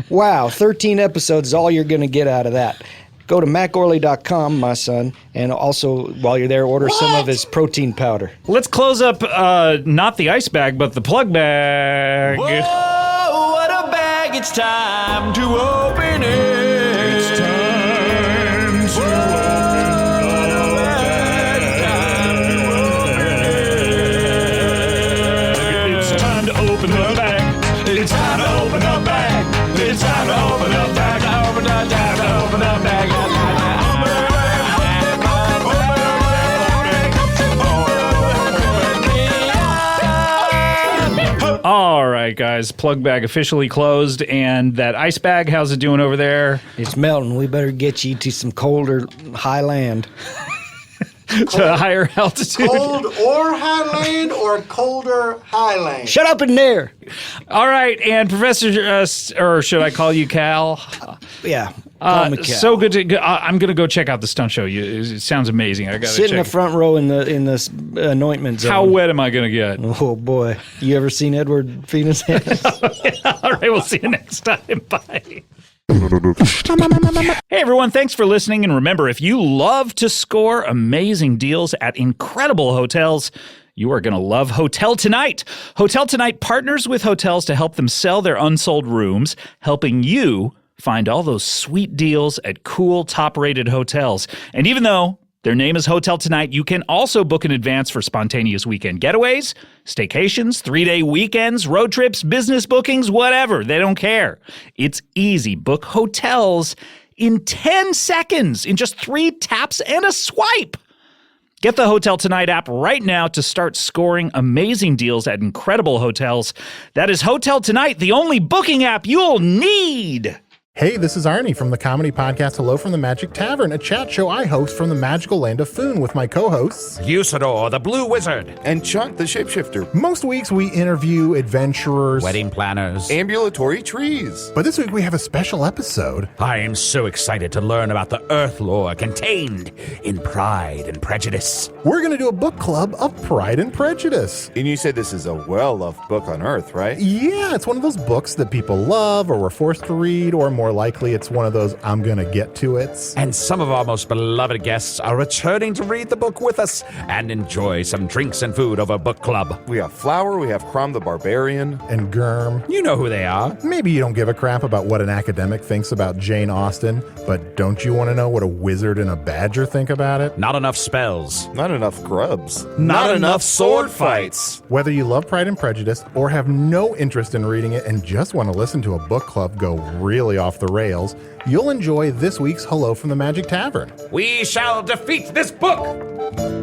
wow, 13 episodes is all you're going to get out of that. Go to mattgourley.com, my son, and also, while you're there, order some of his protein powder. Let's close up not the ice bag, but the plug bag. Whoa, what a bag. It's time to open it. It's time to open the bag. It's time to open the bag. It's time to open the bag. Open the bag. Open the bag. All right, guys. Plug bag officially closed. And that ice bag, how's it doing over there? It's melting. We better get you to some colder high land. To a higher altitude. Cold or highland or colder highland? Shut up in there. All right, and Professor, or should I call you Cal? Yeah. Call me Cal. So good to. I'm gonna go check out the stunt show. It sounds amazing. I gotta sit check. in the front row in the anointment zone. How wet am I gonna get? Oh boy! You ever seen Edward Penis Hands? All right, we'll see you next time. Bye. Hey everyone, thanks for listening. And remember, if you love to score amazing deals at incredible hotels, you are going to love Hotel Tonight. Hotel Tonight partners with hotels to help them sell their unsold rooms, helping you find all those sweet deals at cool, top-rated hotels. And even though their name is Hotel Tonight, you can also book in advance for spontaneous weekend getaways, staycations, 3-day weekends, road trips, business bookings, whatever. They don't care. It's easy. Book hotels in 10 seconds, in just 3 taps and a swipe. Get the Hotel Tonight app right now to start scoring amazing deals at incredible hotels. That is Hotel Tonight, the only booking app you'll need. Hey, this is Arnie from the comedy podcast Hello from the Magic Tavern, a chat show I host from the magical land of Foon with my co-hosts Usador, the Blue Wizard, and Chunt, the Shapeshifter. Most weeks we interview adventurers, wedding planners, ambulatory trees. But this week we have a special episode. I am so excited to learn about the Earth lore contained in Pride and Prejudice. We're going to do a book club of Pride and Prejudice. And you said this is a well-loved book on Earth, right? Yeah, it's one of those books that people love or were forced to read, or more likely it's one of those I'm gonna get to it. And some of our most beloved guests are returning to read the book with us and enjoy some drinks and food over book club. We have Flower, we have Crom the Barbarian. And Germ. You know who they are. Maybe you don't give a crap about what an academic thinks about Jane Austen, but don't you want to know what a wizard and a badger think about it? Not enough spells. Not enough grubs. Not enough sword fights. Whether you love Pride and Prejudice or have no interest in reading it and just want to listen to a book club go really off the rails, you'll enjoy this week's Hello from the Magic Tavern. We shall defeat this book.